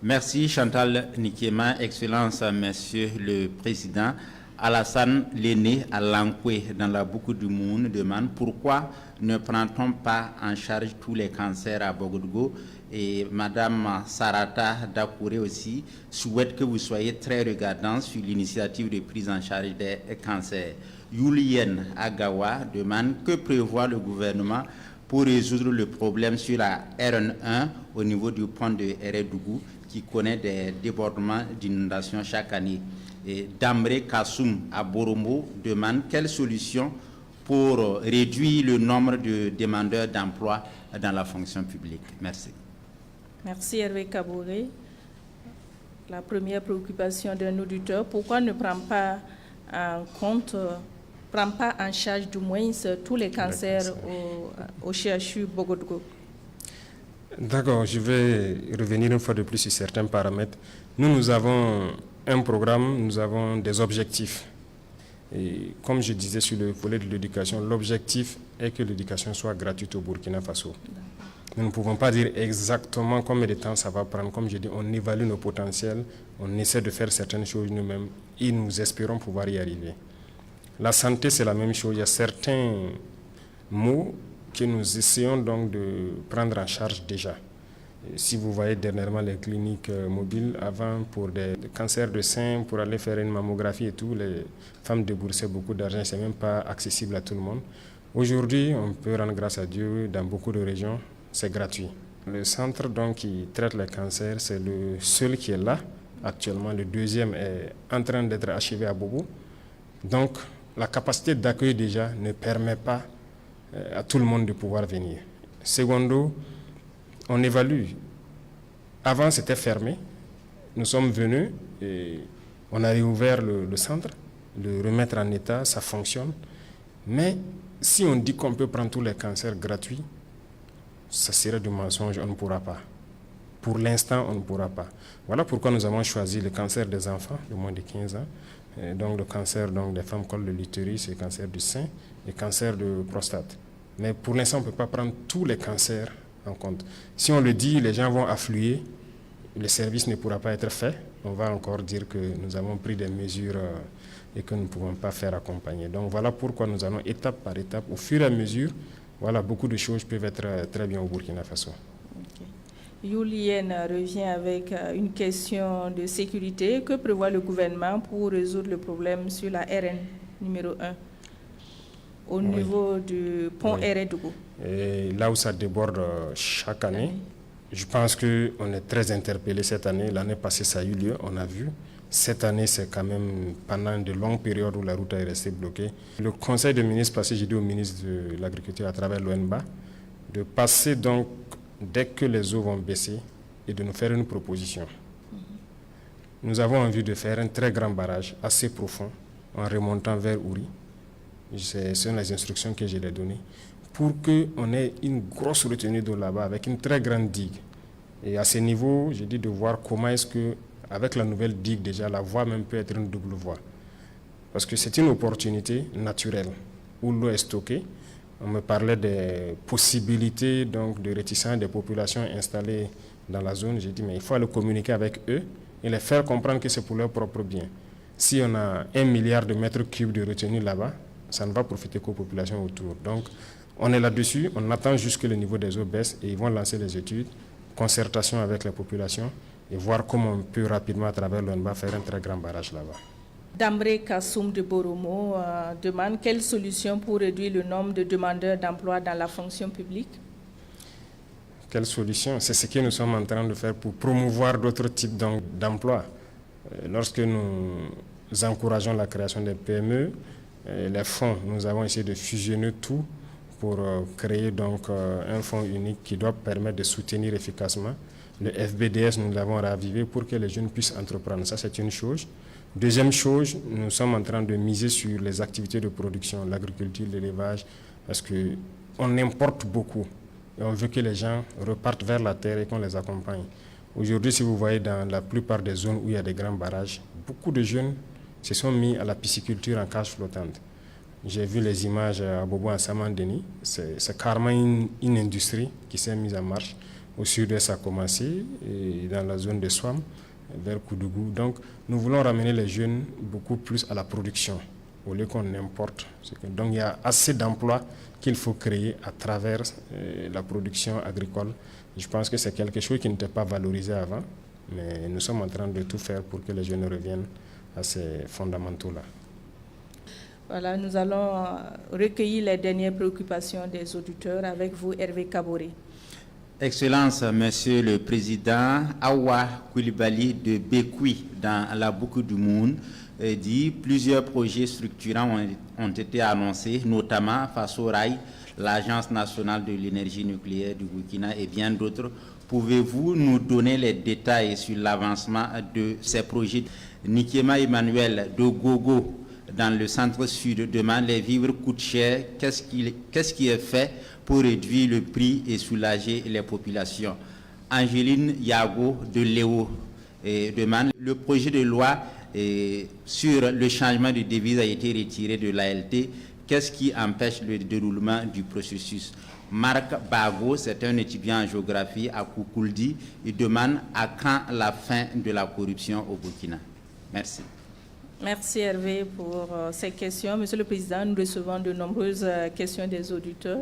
Merci Chantal Nikéma, Excellence Monsieur le Président. Alassane Léné à Lankwe dans la Boucle du Monde demande pourquoi ne prend-on pas en charge tous les cancers à Bogodougou, et Madame Sarata Dakouré aussi souhaite que vous soyez très regardant sur l'initiative de prise en charge des cancers. Yulien Agawa demande que prévoit le gouvernement pour résoudre le problème sur la RN1 au niveau du pont de Eredougou qui connaît des débordements d'inondations chaque année. Et Damré Kassoum à Boromo demande quelle solution pour réduire le nombre de demandeurs d'emploi dans la fonction publique. Merci. Merci Hervé Kaboré. La première préoccupation d'un auditeur, pourquoi ne prend pas en charge du moins tous les cancers au CHU Bogodougou? D'accord, je vais revenir une fois de plus sur certains paramètres. Nous avons un programme, nous avons des objectifs. Et comme je disais sur le volet de l'éducation, l'objectif est que l'éducation soit gratuite au Burkina Faso. Nous ne pouvons pas dire exactement combien de temps ça va prendre. Comme je dis, on évalue nos potentiels, on essaie de faire certaines choses nous-mêmes et nous espérons pouvoir y arriver. La santé, c'est la même chose. Il y a certains maux que nous essayons donc de prendre en charge déjà. Si vous voyez dernièrement les cliniques mobiles, avant pour des cancers de sein, pour aller faire une mammographie et tout, les femmes déboursaient beaucoup d'argent, ce n'est même pas accessible à tout le monde. Aujourd'hui, on peut rendre grâce à Dieu, dans beaucoup de régions, c'est gratuit. Le centre donc, qui traite les cancers, c'est le seul qui est là actuellement. Le deuxième est en train d'être achevé à Bobo. Donc, la capacité d'accueil déjà ne permet pas à tout le monde de pouvoir venir. Secondo, on évalue. Avant, c'était fermé. Nous sommes venus et on a réouvert le centre, le remettre en état, ça fonctionne. Mais si on dit qu'on peut prendre tous les cancers gratuits, ça serait du mensonge, on ne pourra pas. Pour l'instant, on ne pourra pas. Voilà pourquoi nous avons choisi le cancer des enfants de moins de 15 ans, et donc le cancer des femmes col de l'utérus, le cancer du sein, et le cancer de prostate. Mais pour l'instant, on ne peut pas prendre tous les cancers en compte. Si on le dit, les gens vont affluer le service ne pourra pas être fait, on va encore dire que nous avons pris des mesures et que nous ne pouvons pas faire accompagner. Donc voilà pourquoi nous allons étape par étape, au fur et à mesure, voilà, beaucoup de choses peuvent être très bien au Burkina Faso. Julien revient avec une question de sécurité. Que prévoit le gouvernement pour résoudre le problème sur la RN numéro 1 au niveau du pont RN-Dougou? Et là où ça déborde chaque année, je pense qu'on est très interpellé cette année. L'année passée, ça a eu lieu, on a vu. Cette année, c'est quand même pendant de longues périodes où la route est restée bloquée. Le conseil des ministres passé, j'ai dit au ministre de l'Agriculture à travers l'ONBA, de passer donc, dès que les eaux vont baisser, et de nous faire une proposition. Nous avons envie de faire un très grand barrage, assez profond, en remontant vers Ouri. Ce sont les instructions que je l'ai données, pour qu'on ait une grosse retenue d'eau là-bas, avec une très grande digue. Et à ce niveau, j'ai dit de voir comment est-ce que, avec la nouvelle digue déjà, la voie même peut être une double voie. Parce que c'est une opportunité naturelle, où l'eau est stockée. On me parlait des possibilités donc, de réticence des populations installées dans la zone. J'ai dit, mais il faut aller communiquer avec eux et les faire comprendre que c'est pour leur propre bien. Si on a 1 milliard de mètres cubes de retenue là-bas, ça ne va profiter qu'aux populations autour. Donc, on est là-dessus, on attend juste que le niveau des eaux baisse et ils vont lancer les études, concertation avec les populations et voir comment on peut rapidement, à travers l'ONBA, faire un très grand barrage là-bas. Dambré Kassoum de Boromo demande quelle solution pour réduire le nombre de demandeurs d'emploi dans la fonction publique? Quelle solution? C'est ce que nous sommes en train de faire pour promouvoir d'autres types d'emplois. Lorsque nous encourageons la création des PME, les fonds, nous avons essayé de fusionner tout pour créer donc un fonds unique qui doit permettre de soutenir efficacement. Le FBDS, nous l'avons ravivé pour que les jeunes puissent entreprendre. Ça, c'est une chose. Deuxième chose, nous sommes en train de miser sur les activités de production, l'agriculture, l'élevage, parce qu'on importe beaucoup et on veut que les gens repartent vers la terre et qu'on les accompagne. Aujourd'hui, si vous voyez dans la plupart des zones où il y a des grands barrages, beaucoup de jeunes se sont mis à la pisciculture en cage flottante. J'ai vu les images à Bobo, à Samandeni. C'est carrément une industrie qui s'est mise en marche. Au sud-est, ça a commencé, et dans la zone de Swam, vers Koudougou. Donc, nous voulons ramener les jeunes beaucoup plus à la production, au lieu qu'on importe. Donc, il y a assez d'emplois qu'il faut créer à travers la production agricole. Je pense que c'est quelque chose qui n'était pas valorisé avant, mais nous sommes en train de tout faire pour que les jeunes reviennent à ces fondamentaux-là. Voilà, nous allons recueillir les dernières préoccupations des auditeurs avec vous, Hervé Kaboré. Excellence, Monsieur le Président, Awa Koulibaly de Bekoui, dans la boucle du Monde, dit plusieurs projets structurants ont été annoncés, notamment Faso Rail, l'Agence nationale de l'énergie nucléaire du Burkina et bien d'autres. Pouvez-vous nous donner les détails sur l'avancement de ces projets? Nikéma Emmanuel de Gogo, dans le centre-sud, demande les vivres coûtent cher. Qu'est-ce qui est fait pour réduire le prix et soulager les populations? Angéline Yago de Léo demande le projet de loi sur le changement de devise a été retiré de l'ALT. Qu'est-ce qui empêche le déroulement du processus? Marc Bago, c'est un étudiant en géographie à Koukouldi, il demande à quand la fin de la corruption au Burkina? Merci. Merci Hervé pour ces questions. Monsieur le Président, nous recevons de nombreuses questions des auditeurs.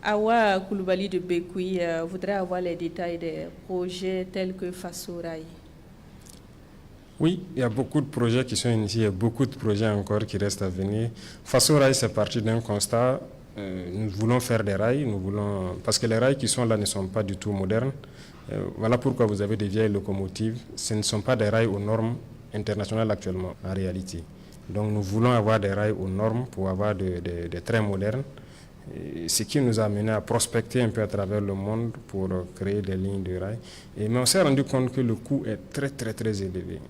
Awa Koulibaly de Bekoui voudrait avoir les détails des projets tels que Faso Rail. Oui, il y a beaucoup de projets qui sont initiés, il y a beaucoup de projets encore qui restent à venir. Faso Rail, c'est parti d'un constat. Nous voulons faire des rails, parce que les rails qui sont là ne sont pas du tout modernes. Voilà pourquoi vous avez des vieilles locomotives. Ce ne sont pas des rails aux normes internationales actuellement, en réalité. Donc nous voulons avoir des rails aux normes pour avoir des trains modernes. Ce qui nous a amené à prospecter un peu à travers le monde pour créer des lignes de rails. Mais on s'est rendu compte que le coût est très, très, très élevé.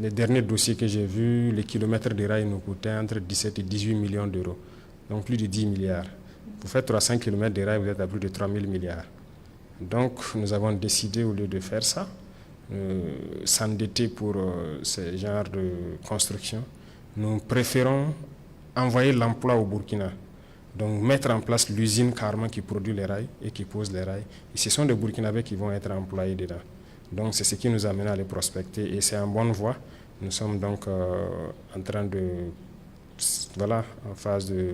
Les derniers dossiers que j'ai vus, les kilomètres de rails nous coûtaient entre 17 et 18 millions d'euros. Donc plus de 10 milliards. Vous faites 300 km de rails, vous êtes à plus de 3 000 milliards. Donc nous avons décidé, au lieu de faire ça, s'endetter pour ce genre de construction, nous préférons envoyer l'emploi au Burkina. Donc mettre en place l'usine carrément qui produit les rails et qui pose les rails. Et ce sont des Burkinabés qui vont être employés dedans. Donc c'est ce qui nous a amené à les prospecter et c'est en bonne voie. Nous sommes donc en train de, en phase de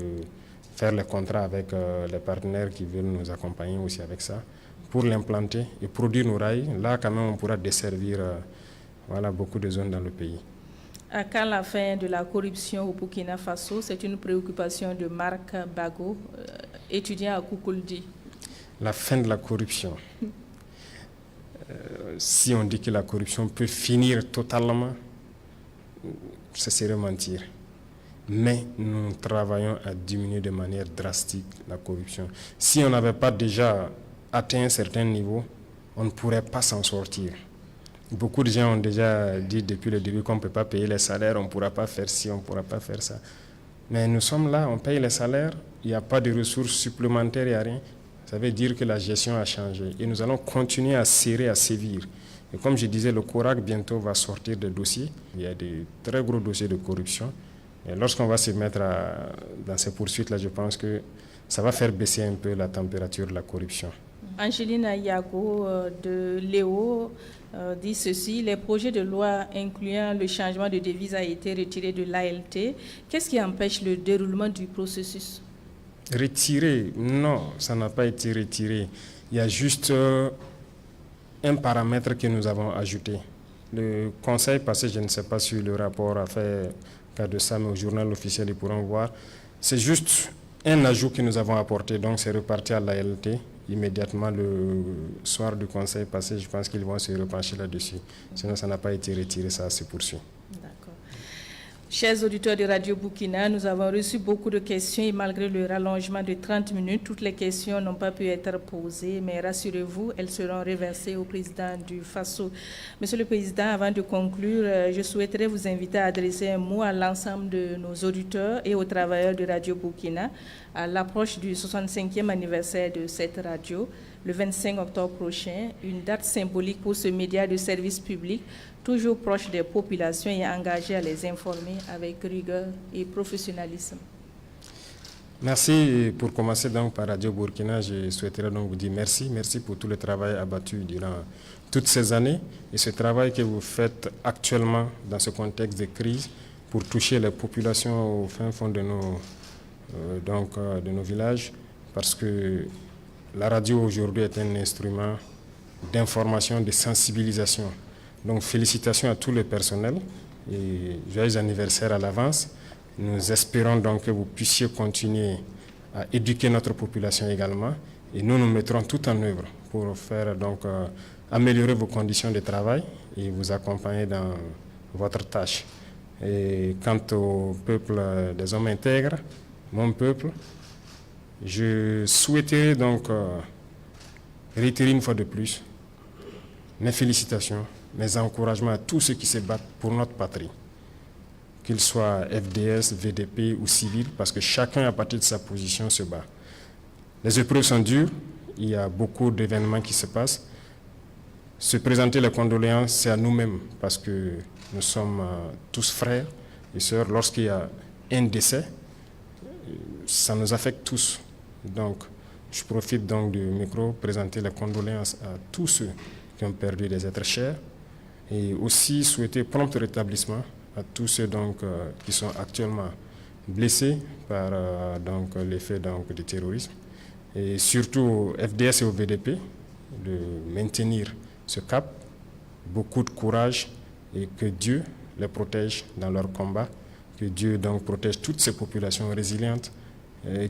faire les contrats avec les partenaires qui veulent nous accompagner aussi avec ça pour l'implanter et produire nos rails. Là, quand même, on pourra desservir beaucoup de zones dans le pays. À quand la fin de la corruption au Burkina Faso? C'est une préoccupation de Marc Bago, étudiant à Koukouldi. La fin de la corruption. Si on dit que la corruption peut finir totalement, ce serait mentir. Mais nous travaillons à diminuer de manière drastique la corruption. Si on n'avait pas déjà atteint un certain niveau, on ne pourrait pas s'en sortir. Beaucoup de gens ont déjà dit depuis le début qu'on ne peut pas payer les salaires, on ne pourra pas faire ci, on ne pourra pas faire ça. Mais nous sommes là, on paye les salaires, il n'y a pas de ressources supplémentaires, il n'y a rien. Ça veut dire que la gestion a changé. Et nous allons continuer à serrer, à sévir. Et comme je disais, le CORAC bientôt va sortir des dossiers. Il y a des très gros dossiers de corruption. Et lorsqu'on va se mettre dans ces poursuites-là, je pense que ça va faire baisser un peu la température de la corruption. Angeline Yago de Léo dit ceci: les projets de loi incluant le changement de devise a été retiré de l'ALT. Qu'est-ce qui empêche le déroulement du processus? Retiré? Non, ça n'a pas été retiré. Il y a juste un paramètre que nous avons ajouté. Le conseil passé, je ne sais pas si le rapport a fait cas de ça, mais au journal officiel, ils pourront voir. C'est juste un ajout que nous avons apporté, donc c'est reparti à l'ALT. Immédiatement le soir du conseil passé, je pense qu'ils vont se repencher là-dessus. Sinon, ça n'a pas été retiré, ça se poursuit. D'accord. Chers auditeurs de Radio Burkina, nous avons reçu beaucoup de questions et malgré le rallongement de 30 minutes, toutes les questions n'ont pas pu être posées, mais rassurez-vous, elles seront reversées au président du FASO. Monsieur le Président, avant de conclure, je souhaiterais vous inviter à adresser un mot à l'ensemble de nos auditeurs et aux travailleurs de Radio Burkina à l'approche du 65e anniversaire de cette radio, le 25 octobre prochain, une date symbolique pour ce média de service public, toujours proche des populations et engagé à les informer avec rigueur et professionnalisme. Merci. Pour commencer donc par Radio Burkina, je souhaiterais donc vous dire merci. Merci pour tout le travail abattu durant toutes ces années et ce travail que vous faites actuellement dans ce contexte de crise pour toucher les populations au fin fond de nos villages, parce que la radio aujourd'hui est un instrument d'information, de sensibilisation. Donc félicitations à tout le personnel et joyeux anniversaire à l'avance. Nous espérons donc que vous puissiez continuer à éduquer notre population également et nous mettrons tout en œuvre pour faire améliorer vos conditions de travail et vous accompagner dans votre tâche. Et quant au peuple des hommes intègres, mon peuple, je souhaiterais donc réitérer une fois de plus mes félicitations, mes encouragements à tous ceux qui se battent pour notre patrie, qu'ils soient FDS, VDP ou civils, parce que chacun à partir de sa position se bat. Les épreuves sont dures, il y a beaucoup d'événements qui se passent. Se présenter les condoléances, c'est à nous-mêmes, parce que nous sommes tous frères et sœurs. Lorsqu'il y a un décès, ça nous affecte tous. Donc, je profite donc du micro pour présenter les condoléances à tous ceux qui ont perdu des êtres chers et aussi souhaiter prompt rétablissement à tous ceux qui sont actuellement blessés par l'effet du terrorisme et surtout au FDS et au VDP de maintenir ce cap, beaucoup de courage et que Dieu les protège dans leur combat, que Dieu protège toutes ces populations résilientes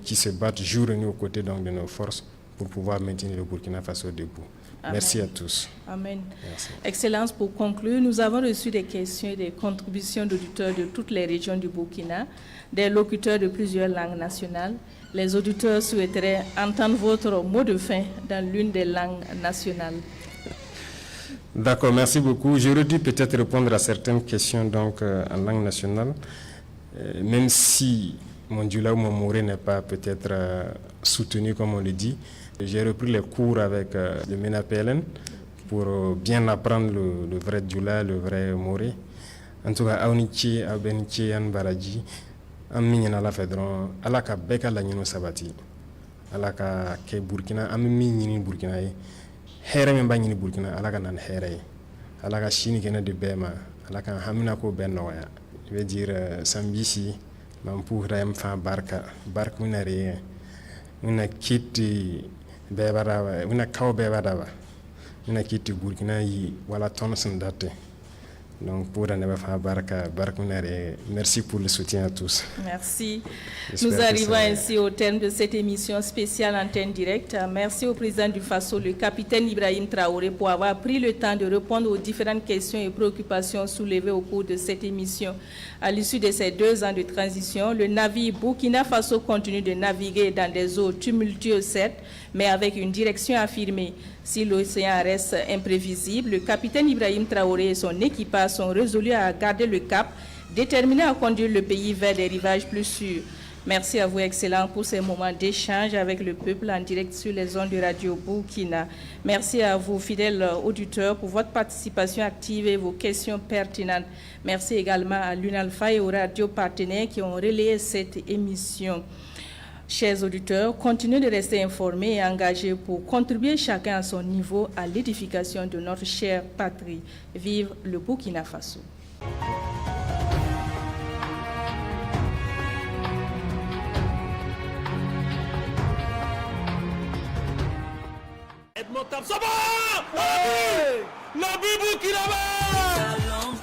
qui se battent jour et nuit aux côtés de nos forces pour pouvoir maintenir le Burkina Faso debout. Amen. Merci à tous. Amen. Merci. Excellence, pour conclure, nous avons reçu des questions et des contributions d'auditeurs de toutes les régions du Burkina, des locuteurs de plusieurs langues nationales. Les auditeurs souhaiteraient entendre votre mot de fin dans l'une des langues nationales. D'accord, merci beaucoup. J'aurais dû peut-être répondre à certaines questions en langue nationale, même si mon Dioula ou mon Moré n'est pas peut-être soutenu comme on le dit. J'ai repris les cours avec le MENA-PLN pour bien apprendre le vrai Dioula, le vrai Moré. En tout cas, Aonichi, Abenichi, Anbaraji, Aminyana la Fedron, Alaka Beka la Nino Sabati, Alaka Ke Burkina, Amimi Nini Burkina. here men bangini Burkina ala kan nan here ala ka chini kena de bema ala kan hamina ko benno ya je veux dire sambisi mam pour ram fa barka munare muna kiti bebara muna kaw bebara muna kiti Burkina yi wala ton sandate. Donc, pour merci pour le soutien à tous. Merci. Nous arrivons ainsi au terme de cette émission spéciale Antenne Directe. Merci au président du FASO, le capitaine Ibrahim Traoré, pour avoir pris le temps de répondre aux différentes questions et préoccupations soulevées au cours de cette émission. À l'issue de ces 2 ans de transition, le navire Burkina Faso continue de naviguer dans des eaux tumultueuses, certes, mais avec une direction affirmée. Si l'océan reste imprévisible, le capitaine Ibrahim Traoré et son équipage sont résolus à garder le cap, déterminés à conduire le pays vers des rivages plus sûrs. Merci à vous, Excellents, pour ces moments d'échange avec le peuple en direct sur les ondes de Radio Burkina. Merci à vous, fidèles auditeurs, pour votre participation active et vos questions pertinentes. Merci également à l'UNALPHA et aux radios partenaires qui ont relayé cette émission. Chers auditeurs, continuez de rester informés et engagés pour contribuer chacun à son niveau à l'édification de notre chère patrie. Vive le Burkina Faso. La Burkina Faso!